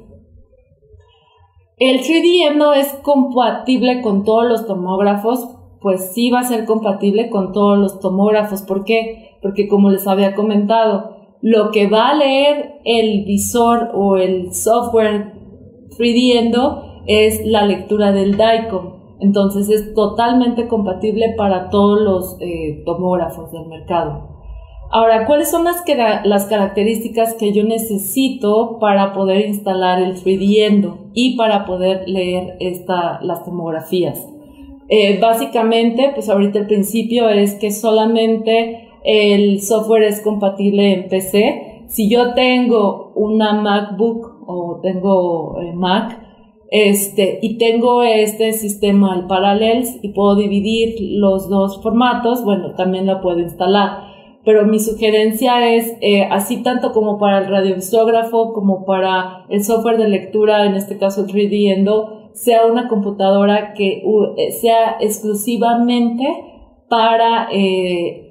¿El 3D Endo es compatible con todos los tomógrafos? Pues sí va a ser compatible con todos los tomógrafos. ¿Por qué? Porque como les había comentado, Lo que va a leer el visor o el software 3D Endo es la lectura del DICOM. Entonces es totalmente compatible para todos los tomógrafos del mercado. Ahora, ¿cuáles son las características que yo necesito para poder instalar el 3D Endo y para poder leer las tomografías? Básicamente, pues ahorita el principio es que solamente el software es compatible en PC. Si yo tengo una MacBook o tengo Mac, y tengo este sistema al Parallels y puedo dividir los dos formatos, bueno, también la puedo instalar. Pero mi sugerencia es, así tanto como para el radiovisógrafo como para el software de lectura, en este caso el 3D Endo, sea una computadora que sea exclusivamente para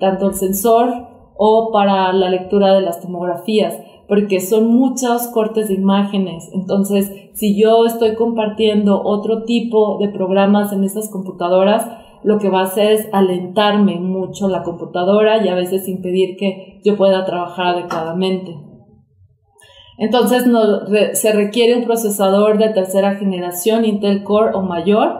tanto el sensor o para la lectura de las tomografías, porque son muchos cortes de imágenes. Entonces, si yo estoy compartiendo otro tipo de programas en esas computadoras, lo que va a hacer es alentarme mucho la computadora y a veces impedir que yo pueda trabajar adecuadamente. Entonces se requiere un procesador de tercera generación Intel Core o mayor,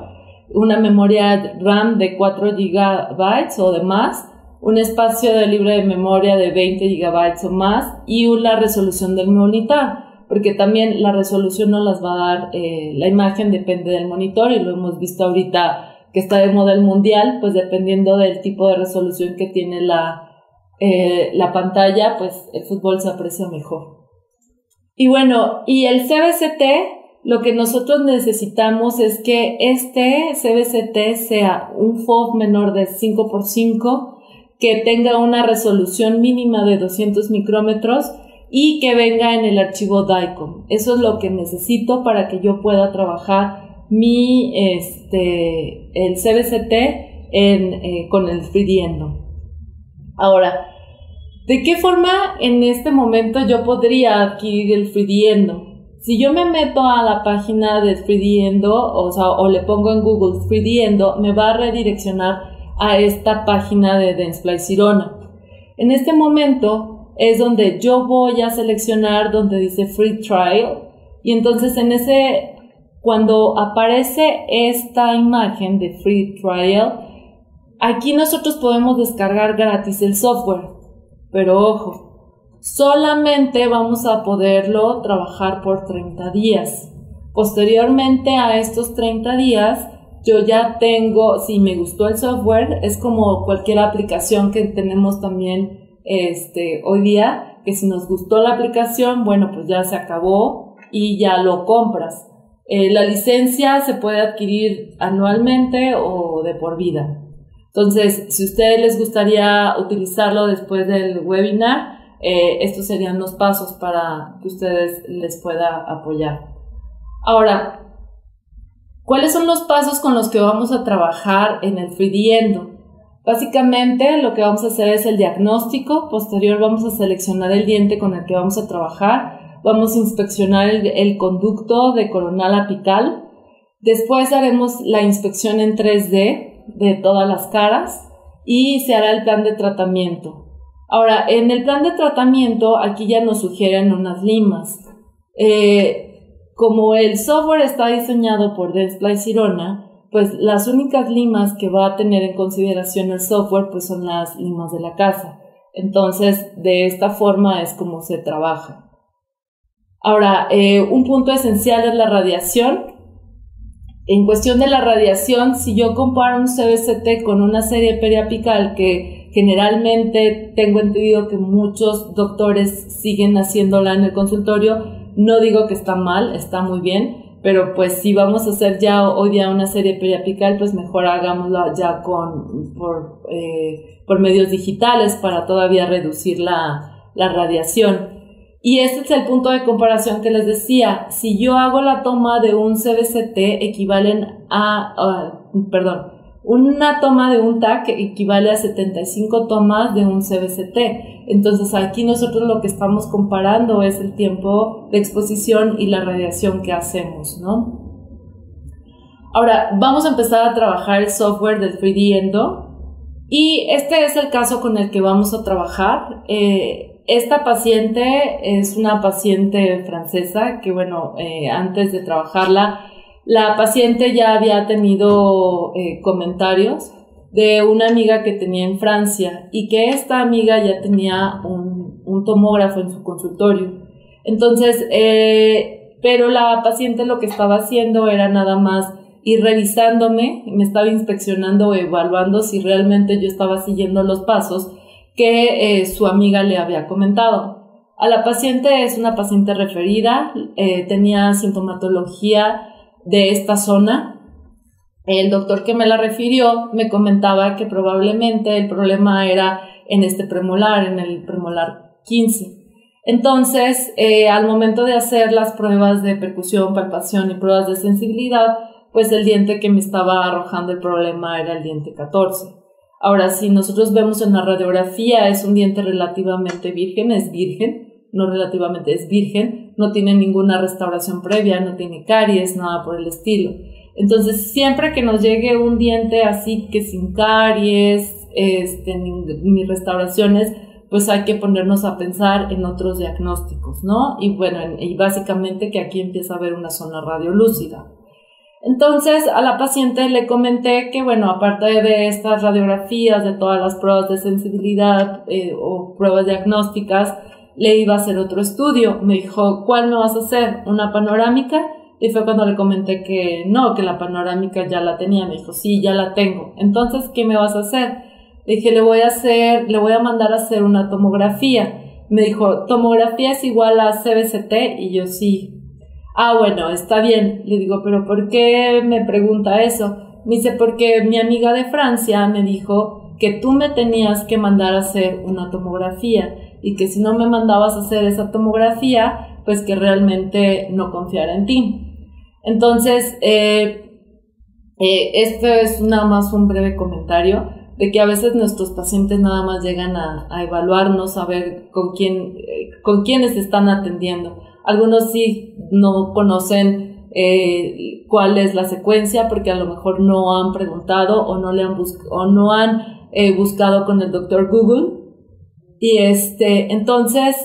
una memoria RAM de 4 GB o de más, un espacio de libre de memoria de 20 GB o más y una resolución del monitor, porque también la resolución no las va a dar, la imagen depende del monitor y lo hemos visto ahorita que está de moda el mundial, pues dependiendo del tipo de resolución que tiene la pantalla, pues el fútbol se aprecia mejor. Y bueno, y el CBCT, lo que nosotros necesitamos es que este CBCT sea un FOV menor de 5x5, que tenga una resolución mínima de 200 micrómetros y que venga en el archivo DICOM. Eso es lo que necesito para que yo pueda trabajar el CBCT con el 3D Endo. Ahora, ¿de qué forma en este momento yo podría adquirir el 3D Endo? Si yo me meto a la página del 3D Endo, o le pongo en Google 3D Endo, me va a redireccionar a esta página de Dentsply Sirona. En este momento es donde yo voy a seleccionar donde dice Free Trial, y entonces cuando aparece esta imagen de Free Trial, aquí nosotros podemos descargar gratis el software, pero ojo, solamente vamos a poderlo trabajar por 30 días. Posteriormente a estos 30 días, yo ya tengo, si me gustó el software, es como cualquier aplicación que tenemos también hoy día, que si nos gustó la aplicación, bueno, pues ya se acabó y ya lo compras. La licencia se puede adquirir anualmente o de por vida. Entonces, si a ustedes les gustaría utilizarlo después del webinar, estos serían los pasos para que ustedes les pueda apoyar. Ahora, ¿cuáles son los pasos con los que vamos a trabajar en el 3D Endo? Básicamente, lo que vamos a hacer es el diagnóstico. Posterior vamos a seleccionar el diente con el que vamos a trabajar. Vamos a inspeccionar el conducto de coronal apical. Después haremos la inspección en 3D de todas las caras y se hará el plan de tratamiento. Ahora, en el plan de tratamiento, aquí ya nos sugieren unas limas. Como el software está diseñado por Dentsply Sirona, pues las únicas limas que va a tener en consideración el software pues son las limas de la casa. Entonces, de esta forma es como se trabaja. Ahora, un punto esencial es la radiación. En cuestión de la radiación, si yo comparo un CBCT con una serie periapical, que generalmente tengo entendido que muchos doctores siguen haciéndola en el consultorio, no digo que está mal, está muy bien, pero pues si vamos a hacer ya hoy día una serie periapical, pues mejor hagámoslo ya por medios digitales para todavía reducir la radiación. Y este es el punto de comparación que les decía. Si yo hago la toma de un CBCT una toma de un TAC equivale a 75 tomas de un CBCT. Entonces aquí nosotros lo que estamos comparando es el tiempo de exposición y la radiación que hacemos, ¿no? Ahora vamos a empezar a trabajar el software del 3D Endo y este es el caso con el que vamos a trabajar. esta paciente es una paciente francesa que, bueno, antes de trabajarla, la paciente ya había tenido comentarios de una amiga que tenía en Francia y que esta amiga ya tenía un tomógrafo en su consultorio. Entonces, pero la paciente lo que estaba haciendo era nada más ir revisándome, me estaba inspeccionando o evaluando si realmente yo estaba siguiendo los pasos que su amiga le había comentado. A la paciente es una paciente referida, tenía sintomatología de esta zona. El doctor que me la refirió me comentaba que probablemente el problema era en este premolar, en el premolar 15. Entonces, al momento de hacer las pruebas de percusión, palpación y pruebas de sensibilidad, pues el diente que me estaba arrojando el problema era el diente 14. Ahora, si nosotros vemos en la radiografía, es un diente relativamente virgen, es virgen, no relativamente, es virgen, no tiene ninguna restauración previa, no tiene caries, nada por el estilo. Entonces, siempre que nos llegue un diente así que sin caries, ni restauraciones, pues hay que ponernos a pensar en otros diagnósticos, ¿no? Y bueno, y básicamente que aquí empieza a haber una zona radiolúcida. Entonces, a la paciente le comenté que, bueno, aparte de estas radiografías, de todas las pruebas de sensibilidad o pruebas diagnósticas, le iba a hacer otro estudio. Me dijo, ¿cuál me vas a hacer? ¿Una panorámica? Y fue cuando le comenté que no, que la panorámica ya la tenía. Me dijo, sí, ya la tengo. Entonces, ¿qué me vas a hacer? Le dije, le voy a mandar a hacer una tomografía. Me dijo, ¿tomografía es igual a CBCT? Y yo, sí. Ah, bueno, está bien. Le digo, ¿pero por qué me pregunta eso? Me dice, porque mi amiga de Francia me dijo que tú me tenías que mandar a hacer una tomografía y que si no me mandabas a hacer esa tomografía, pues que realmente no confiara en ti. Entonces, esto es nada más un breve comentario de que a veces nuestros pacientes nada más llegan a evaluarnos, a ver con quiénes están atendiendo. Algunos sí no conocen cuál es la secuencia porque a lo mejor no han preguntado o no han buscado con el doctor Google. Y entonces,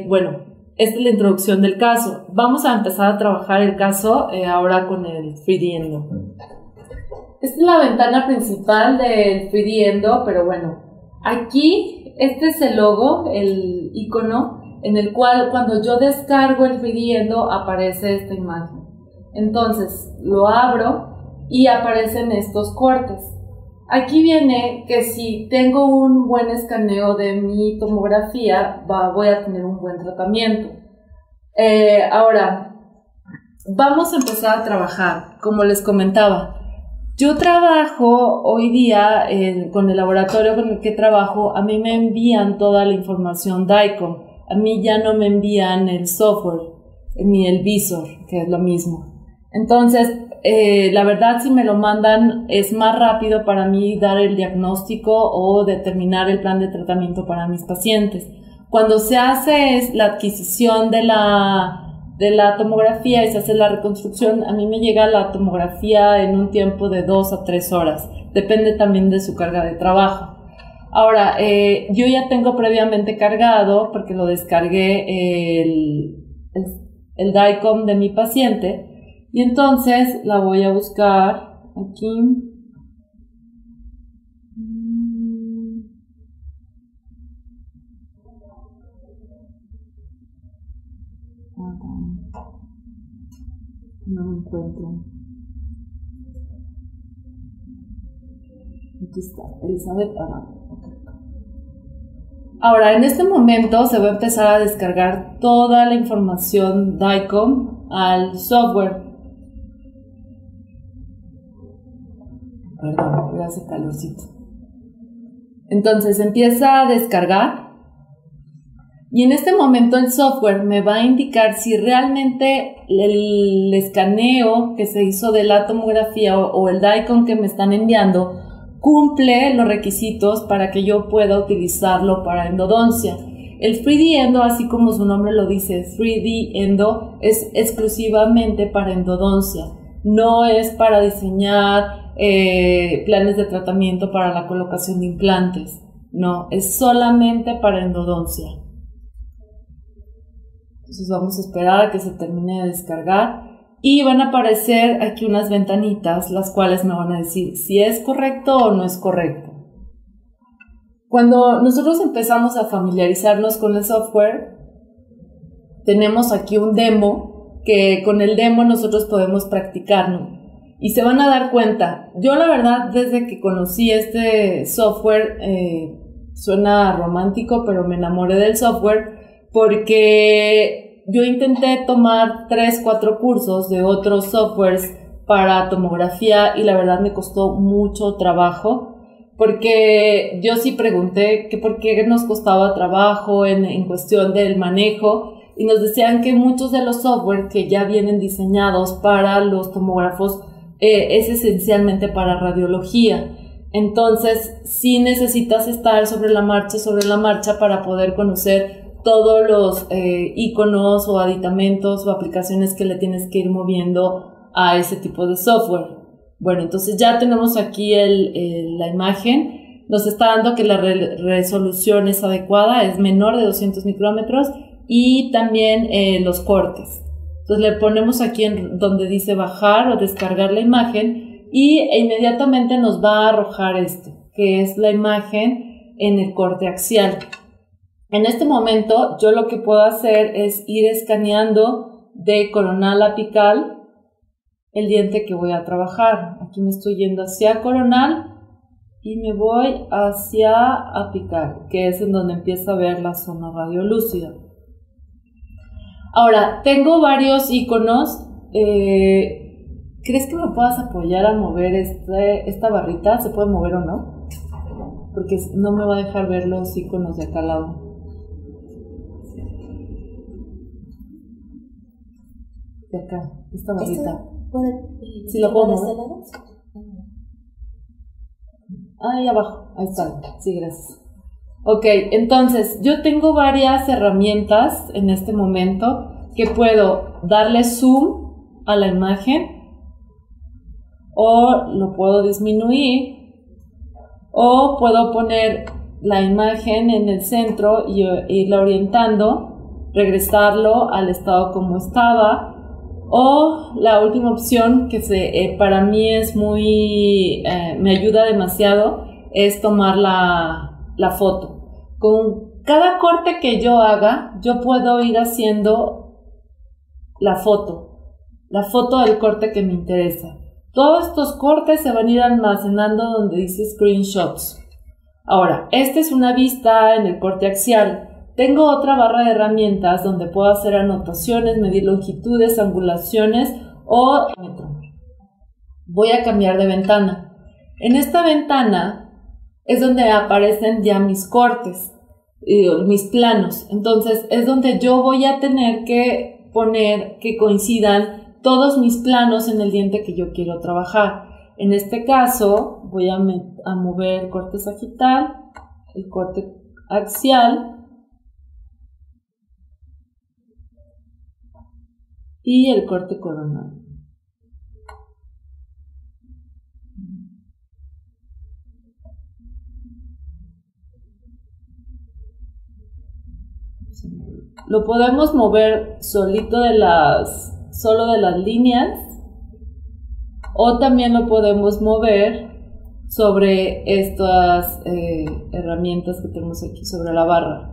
bueno, esta es la introducción del caso. Vamos a empezar a trabajar el caso ahora con el 3D Endo. Esta es la ventana principal del 3D Endo, pero bueno, aquí este es el logo, el icono, en el cual cuando yo descargo el 3D Endo aparece esta imagen. Entonces lo abro y aparecen estos cortes. Aquí viene que si tengo un buen escaneo de mi tomografía, voy a tener un buen tratamiento. Ahora, vamos a empezar a trabajar. Como les comentaba, yo trabajo hoy día con el laboratorio con el que trabajo, a mí me envían toda la información DICOM. A mí ya no me envían el software ni el visor, que es lo mismo. Entonces, la verdad, si me lo mandan, es más rápido para mí dar el diagnóstico o determinar el plan de tratamiento para mis pacientes. Cuando se hace la adquisición de la tomografía y se hace la reconstrucción, a mí me llega la tomografía en un tiempo de 2 a 3 horas. Depende también de su carga de trabajo. Ahora, yo ya tengo previamente cargado, porque lo descargué, el DICOM de mi paciente. Y entonces la voy a buscar aquí. No lo encuentro. Aquí está, Elizabeth. Ahora, en este momento se va a empezar a descargar toda la información DICOM al software. Perdón, voy a hacer calorcito. Entonces empieza a descargar y en este momento el software me va a indicar si realmente el escaneo que se hizo de la tomografía o el DICOM que me están enviando cumple los requisitos para que yo pueda utilizarlo para endodoncia. El 3D Endo, así como su nombre lo dice, 3D Endo, es exclusivamente para endodoncia. No es para diseñar planes de tratamiento para la colocación de implantes. No, es solamente para endodoncia. Entonces vamos a esperar a que se termine de descargar y van a aparecer aquí unas ventanitas, las cuales me van a decir si es correcto o no es correcto. Cuando nosotros empezamos a familiarizarnos con el software, tenemos aquí un demo, que con el demo nosotros podemos practicarnos. Y se van a dar cuenta, yo la verdad desde que conocí este software, suena romántico, pero me enamoré del software porque yo intenté tomar 3, 4 cursos de otros softwares para tomografía y la verdad me costó mucho trabajo porque yo sí pregunté que por qué nos costaba trabajo en cuestión del manejo y nos decían que muchos de los software que ya vienen diseñados para los tomógrafos es esencialmente para radiología. Entonces, sí necesitas estar sobre la marcha para poder conocer todos los iconos o aditamentos o aplicaciones que le tienes que ir moviendo a ese tipo de software. Bueno, entonces ya tenemos aquí la imagen. Nos está dando que la resolución es adecuada, es menor de 200 micrómetros y también los cortes. Entonces le ponemos aquí donde dice bajar o descargar la imagen y inmediatamente nos va a arrojar esto, que es la imagen en el corte axial. En este momento yo lo que puedo hacer es ir escaneando de coronal a apical el diente que voy a trabajar. Aquí me estoy yendo hacia coronal y me voy hacia apical, que es en donde empieza a ver la zona radiolúcida. Ahora, tengo varios iconos. ¿Crees que me puedas apoyar a mover esta barrita? ¿Se puede mover o no? Porque no me va a dejar ver los iconos de acá al lado. De acá, esta barrita. ¿Sí la puedo mover? Ahí abajo, ahí está. Sí, gracias. Ok, entonces yo tengo varias herramientas en este momento que puedo darle zoom a la imagen o lo puedo disminuir o puedo poner la imagen en el centro y irla orientando, regresarlo al estado como estaba. O la última opción que para mí es me ayuda demasiado es tomar la foto. Con cada corte que yo haga, yo puedo ir haciendo la foto del corte que me interesa. Todos estos cortes se van a ir almacenando donde dice screenshots. Ahora, esta es una vista en el corte axial. Tengo otra barra de herramientas donde puedo hacer anotaciones, medir longitudes, angulaciones o... Voy a cambiar de ventana. En esta ventana es donde aparecen ya mis cortes, mis planos. Entonces es donde yo voy a tener que poner que coincidan todos mis planos en el diente que yo quiero trabajar. En este caso voy a mover el corte sagital, el corte axial y el corte coronal. Lo podemos mover solo de las líneas o también lo podemos mover sobre estas herramientas que tenemos aquí sobre la barra.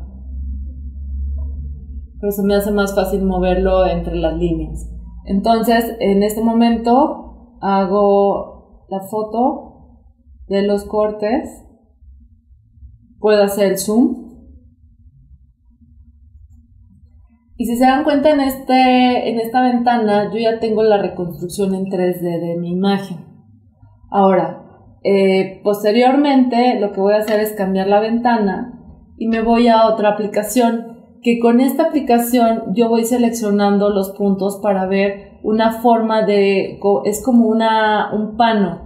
Pero se me hace más fácil moverlo entre las líneas. Entonces, en este momento hago la foto de los cortes. Puedo hacer el zoom. Y si se dan cuenta en esta ventana, yo ya tengo la reconstrucción en 3D de mi imagen. Ahora, posteriormente, lo que voy a hacer es cambiar la ventana y me voy a otra aplicación. Que con esta aplicación yo voy seleccionando los puntos para ver una forma es como un pano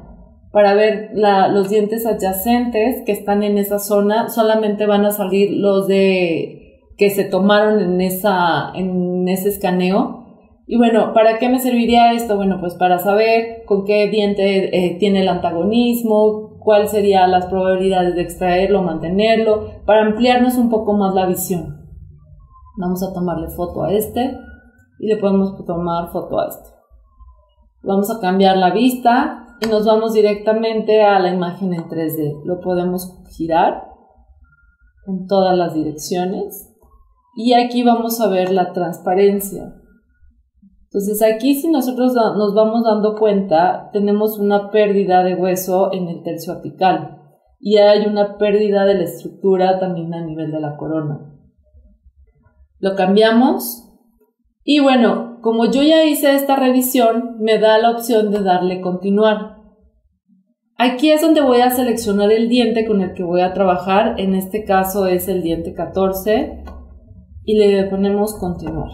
para ver los dientes adyacentes que están en esa zona. Solamente van a salir los que se tomaron en ese escaneo. Y bueno, ¿para qué me serviría esto? Bueno, pues para saber con qué diente tiene el antagonismo, cuáles serían las probabilidades de extraerlo, mantenerlo, para ampliarnos un poco más la visión. Vamos a tomarle foto a este y le podemos tomar foto a este. Vamos a cambiar la vista y nos vamos directamente a la imagen en 3D. Lo podemos girar en todas las direcciones y aquí vamos a ver la transparencia. Entonces aquí, si nosotros nos vamos dando cuenta, tenemos una pérdida de hueso en el tercio apical y hay una pérdida de la estructura también a nivel de la corona. Lo cambiamos y bueno, como yo ya hice esta revisión, me da la opción de darle continuar. Aquí es donde voy a seleccionar el diente con el que voy a trabajar. En este caso es el diente 14 y le ponemos continuar.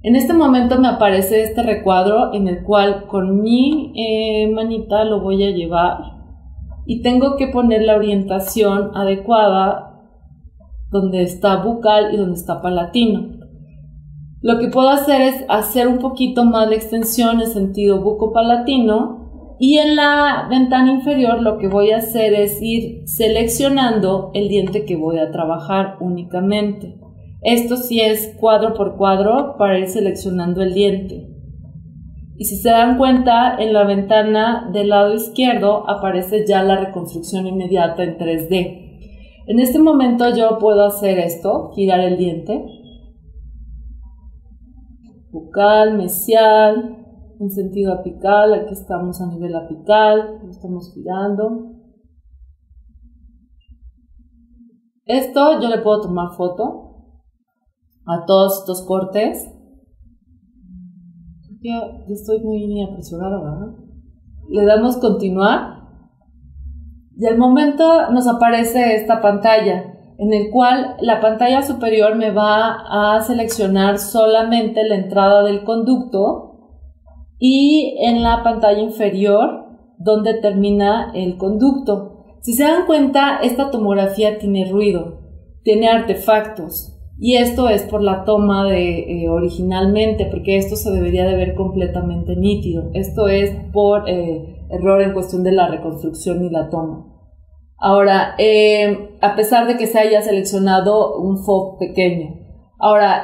En este momento me aparece este recuadro en el cual con mi manita lo voy a llevar y tengo que poner la orientación adecuada donde está bucal y donde está palatino. Lo que puedo hacer es hacer un poquito más la extensión en sentido bucopalatino y en la ventana inferior lo que voy a hacer es ir seleccionando el diente que voy a trabajar únicamente. Esto sí es cuadro por cuadro para ir seleccionando el diente. Y si se dan cuenta, en la ventana del lado izquierdo aparece ya la reconstrucción inmediata en 3D. En este momento yo puedo hacer esto, girar el diente, bucal, mesial, en sentido apical, aquí estamos a nivel apical, lo estamos girando. Esto yo le puedo tomar foto a todos estos cortes. Ya estoy muy apresurada, ¿verdad? Le damos continuar. Y al momento nos aparece esta pantalla, en el cual la pantalla superior me va a seleccionar solamente la entrada del conducto y en la pantalla inferior donde termina el conducto. Si se dan cuenta, esta tomografía tiene ruido, tiene artefactos y esto es por la toma de originalmente, porque esto se debería de ver completamente nítido. Esto es por error en cuestión de la reconstrucción y la toma. Ahora, a pesar de que se haya seleccionado un FOV pequeño. Ahora,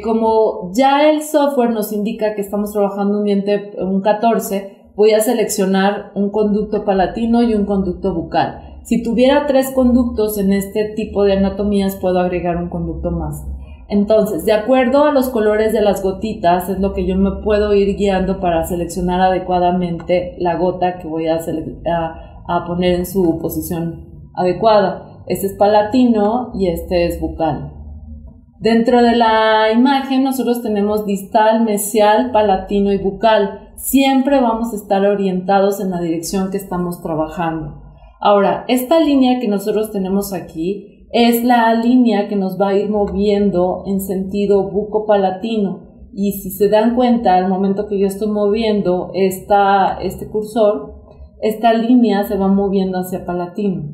como ya el software nos indica que estamos trabajando un diente, un 14, voy a seleccionar un conducto palatino y un conducto bucal. Si tuviera 3 conductos en este tipo de anatomías, puedo agregar un conducto más. Entonces, de acuerdo a los colores de las gotitas, es lo que yo me puedo ir guiando para seleccionar adecuadamente la gota que voy a poner en su posición adecuada. Este es palatino y este es bucal. Dentro de la imagen nosotros tenemos distal, mesial, palatino y bucal. Siempre vamos a estar orientados en la dirección que estamos trabajando. Ahora, esta línea que nosotros tenemos aquí es la línea que nos va a ir moviendo en sentido bucopalatino. Y si se dan cuenta, al momento que yo estoy moviendo este cursor, esta línea se va moviendo hacia palatino.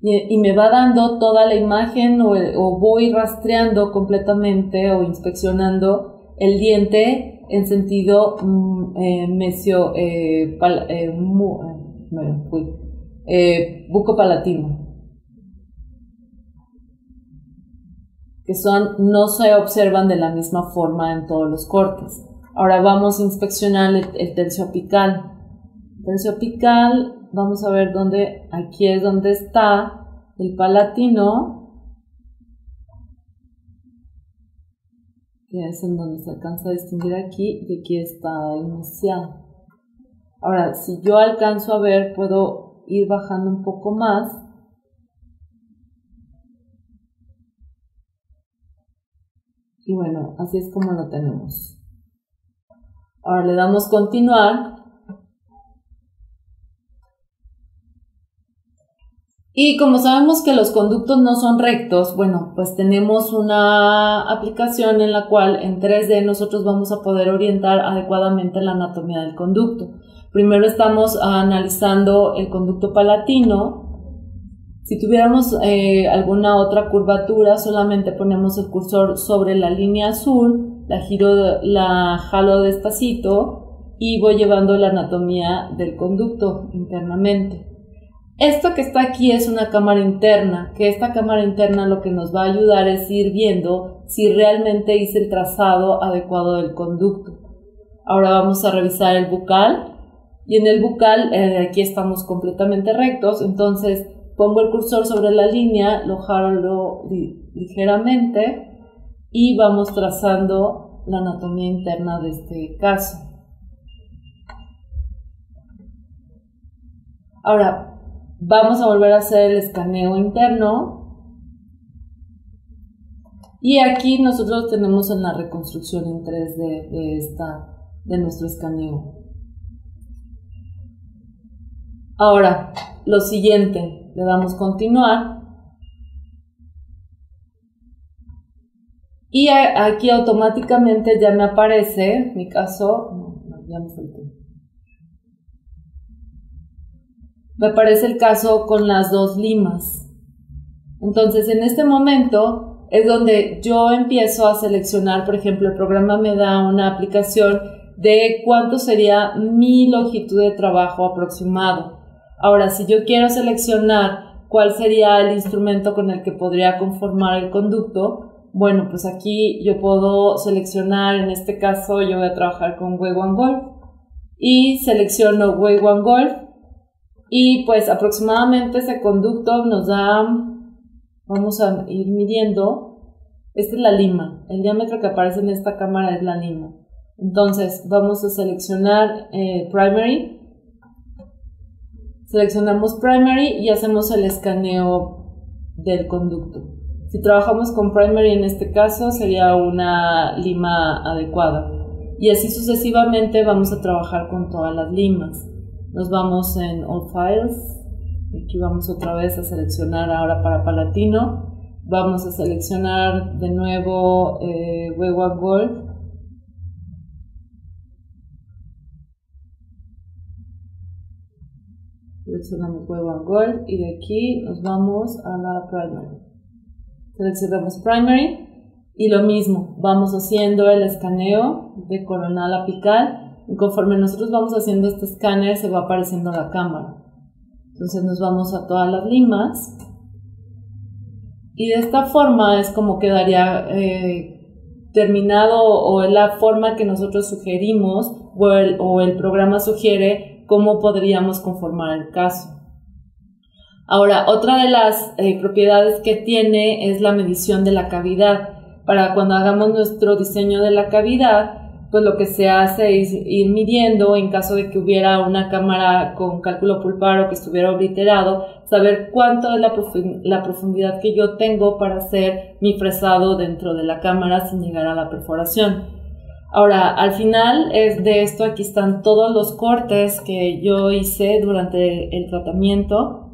Y me va dando toda la imagen o voy rastreando completamente o inspeccionando el diente en sentido bucopalatino, que no se observan de la misma forma en todos los cortes. Ahora vamos a inspeccionar el tercio apical. El tercio apical, vamos a ver dónde, aquí es donde está el palatino, que es en donde se alcanza a distinguir aquí, y aquí está el mesial. Ahora, si yo alcanzo a ver, puedo ir bajando un poco más. Y bueno, así es como lo tenemos. Ahora le damos continuar. Y como sabemos que los conductos no son rectos, bueno, pues tenemos una aplicación en la cual en 3D nosotros vamos a poder orientar adecuadamente la anatomía del conducto. Primero estamos analizando el conducto palatino. Si tuviéramos alguna otra curvatura, solamente ponemos el cursor sobre la línea azul, la jalo despacito y voy llevando la anatomía del conducto internamente. Esto que está aquí es una cámara interna, que esta cámara interna lo que nos va a ayudar es ir viendo si realmente hice el trazado adecuado del conducto. Ahora vamos a revisar el bucal, y en el bucal aquí estamos completamente rectos, entonces pongo el cursor sobre la línea, lo jalo ligeramente y vamos trazando la anatomía interna de este caso. Ahora, vamos a volver a hacer el escaneo interno y aquí nosotros tenemos en la reconstrucción en 3D de nuestro escaneo. Ahora, lo siguiente, le damos continuar y aquí automáticamente ya me aparece, mi caso, ya me salté. Me aparece el caso con las 2 limas. Entonces, en este momento es donde yo empiezo a seleccionar, por ejemplo, el programa me da una aplicación de cuánto sería mi longitud de trabajo aproximado. Ahora, si yo quiero seleccionar cuál sería el instrumento con el que podría conformar el conducto, bueno, pues aquí yo puedo seleccionar, en este caso yo voy a trabajar con Wave One Golf y selecciono Wave One Golf. Y pues aproximadamente ese conducto nos da, vamos a ir midiendo, esta es la lima, el diámetro que aparece en esta cámara es la lima. Entonces vamos a seleccionar Primary, seleccionamos Primary y hacemos el escaneo del conducto. Si trabajamos con Primary en este caso sería una lima adecuada y así sucesivamente vamos a trabajar con todas las limas. Nos vamos en All Files, aquí vamos otra vez a seleccionar ahora para Palatino, vamos a seleccionar de nuevo Wave One Golf, seleccionamos Wave One Golf y de aquí nos vamos a la Primary, seleccionamos Primary y lo mismo, vamos haciendo el escaneo de coronal apical. Y conforme nosotros vamos haciendo este escáner se va apareciendo la cámara. Entonces nos vamos a todas las limas y de esta forma es como quedaría terminado o la forma que nosotros sugerimos o el programa sugiere cómo podríamos conformar el caso. Ahora, otra de las propiedades que tiene es la medición de la cavidad. Para cuando hagamos nuestro diseño de la cavidad, pues lo que se hace es ir midiendo en caso de que hubiera una cámara con cálculo pulpar o que estuviera obliterado, saber cuánto es la profundidad que yo tengo para hacer mi fresado dentro de la cámara sin llegar a la perforación. Ahora, al final de esto aquí están todos los cortes que yo hice durante el tratamiento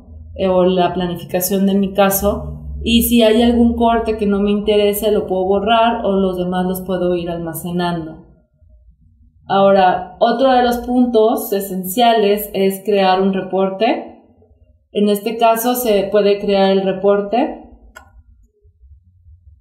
o la planificación de mi caso, y si hay algún corte que no me interese lo puedo borrar o los demás los puedo ir almacenando. Ahora, otro de los puntos esenciales es crear un reporte. En este caso se puede crear el reporte.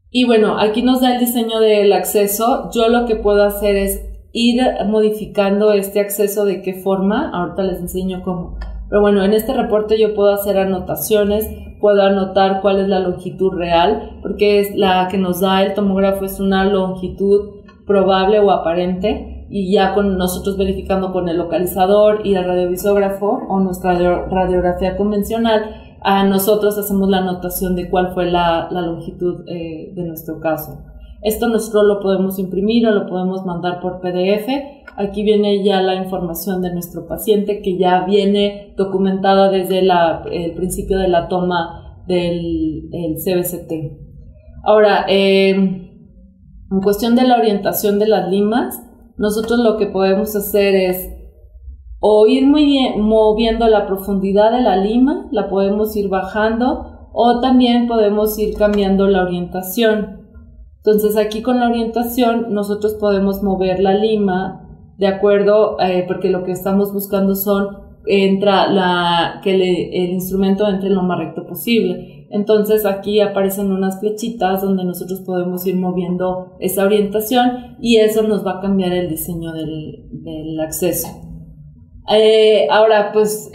Y bueno, aquí nos da el diseño del acceso. Yo lo que puedo hacer es ir modificando este acceso de qué forma. Ahorita les enseño cómo. Pero bueno, en este reporte yo puedo hacer anotaciones, puedo anotar cuál es la longitud real, porque es la que nos da el tomógrafo, es una longitud probable o aparente. Y ya con nosotros verificando con el localizador y el radiovisógrafo o nuestra radiografía convencional, nosotros hacemos la anotación de cuál fue la longitud de nuestro caso. Esto nosotros lo podemos imprimir o lo podemos mandar por PDF. Aquí viene ya la información de nuestro paciente que ya viene documentada desde el principio de la toma del CBCT. Ahora, en cuestión de la orientación de las limas, nosotros lo que podemos hacer es o ir moviendo la profundidad de la lima, la podemos ir bajando o también podemos ir cambiando la orientación. Entonces aquí con la orientación nosotros podemos mover la lima de acuerdo, porque lo que estamos buscando que el instrumento entre lo más recto posible. Entonces aquí aparecen unas flechitas donde nosotros podemos ir moviendo esa orientación y eso nos va a cambiar el diseño del acceso. Ahora, pues,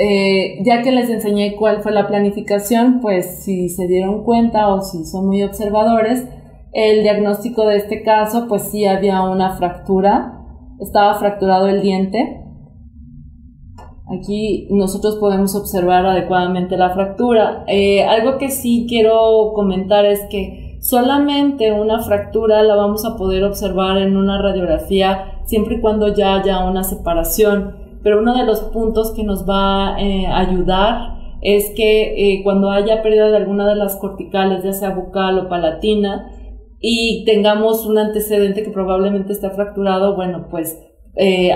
ya que les enseñé cuál fue la planificación, pues si se dieron cuenta o si son muy observadores, el diagnóstico de este caso, pues sí había una fractura, estaba fracturado el diente. Aquí nosotros podemos observar adecuadamente la fractura. Algo que sí quiero comentar es que solamente una fractura la vamos a poder observar en una radiografía siempre y cuando ya haya una separación. Pero uno de los puntos que nos va a ayudar es que cuando haya pérdida de alguna de las corticales, ya sea bucal o palatina, y tengamos un antecedente que probablemente esté fracturado, bueno, pues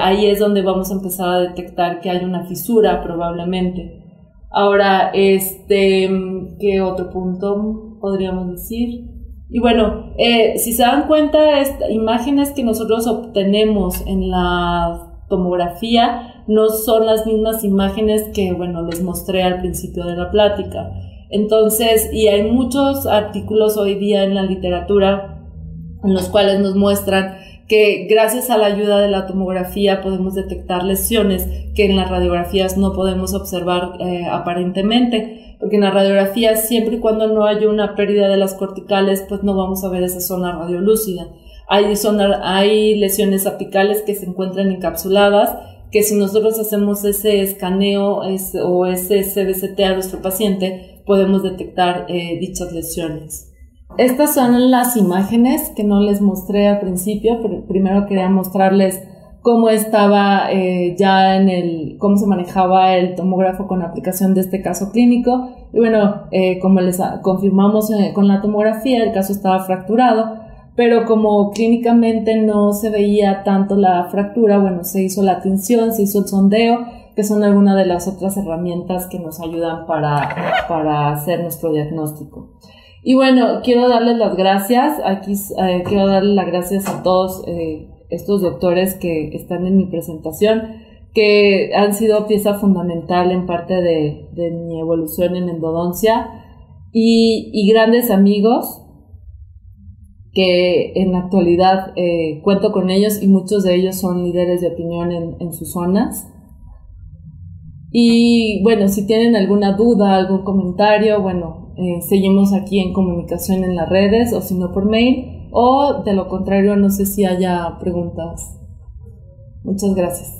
ahí es donde vamos a empezar a detectar que hay una fisura probablemente. Ahora, ¿qué otro punto podríamos decir? Y bueno, si se dan cuenta, imágenes que nosotros obtenemos en la tomografía no son las mismas imágenes que, bueno, les mostré al principio de la plática. Entonces, y hay muchos artículos hoy día en la literatura en los cuales nos muestran que gracias a la ayuda de la tomografía podemos detectar lesiones que en las radiografías no podemos observar aparentemente, porque en la radiografía siempre y cuando no haya una pérdida de las corticales, pues no vamos a ver esa zona radiolúcida. Hay lesiones apicales que se encuentran encapsuladas, que si nosotros hacemos ese escaneo o ese CBCT a nuestro paciente, podemos detectar dichas lesiones. Estas son las imágenes que no les mostré al principio, pero primero quería mostrarles cómo estaba cómo se manejaba el tomógrafo con la aplicación de este caso clínico. Y bueno, como les confirmamos con la tomografía, el caso estaba fracturado, pero como clínicamente no se veía tanto la fractura, bueno, se hizo la tinción, se hizo el sondeo, que son algunas de las otras herramientas que nos ayudan para hacer nuestro diagnóstico. Y bueno, quiero darles las gracias. Aquí quiero darles las gracias a todos estos doctores que están en mi presentación, que han sido pieza fundamental en parte de mi evolución en endodoncia, y grandes amigos que en la actualidad cuento con ellos, y muchos de ellos son líderes de opinión en sus zonas. Y bueno, si tienen alguna duda, algún comentario, bueno, seguimos aquí en comunicación en las redes, o si no por mail, o de lo contrario, no sé si haya preguntas. Muchas gracias.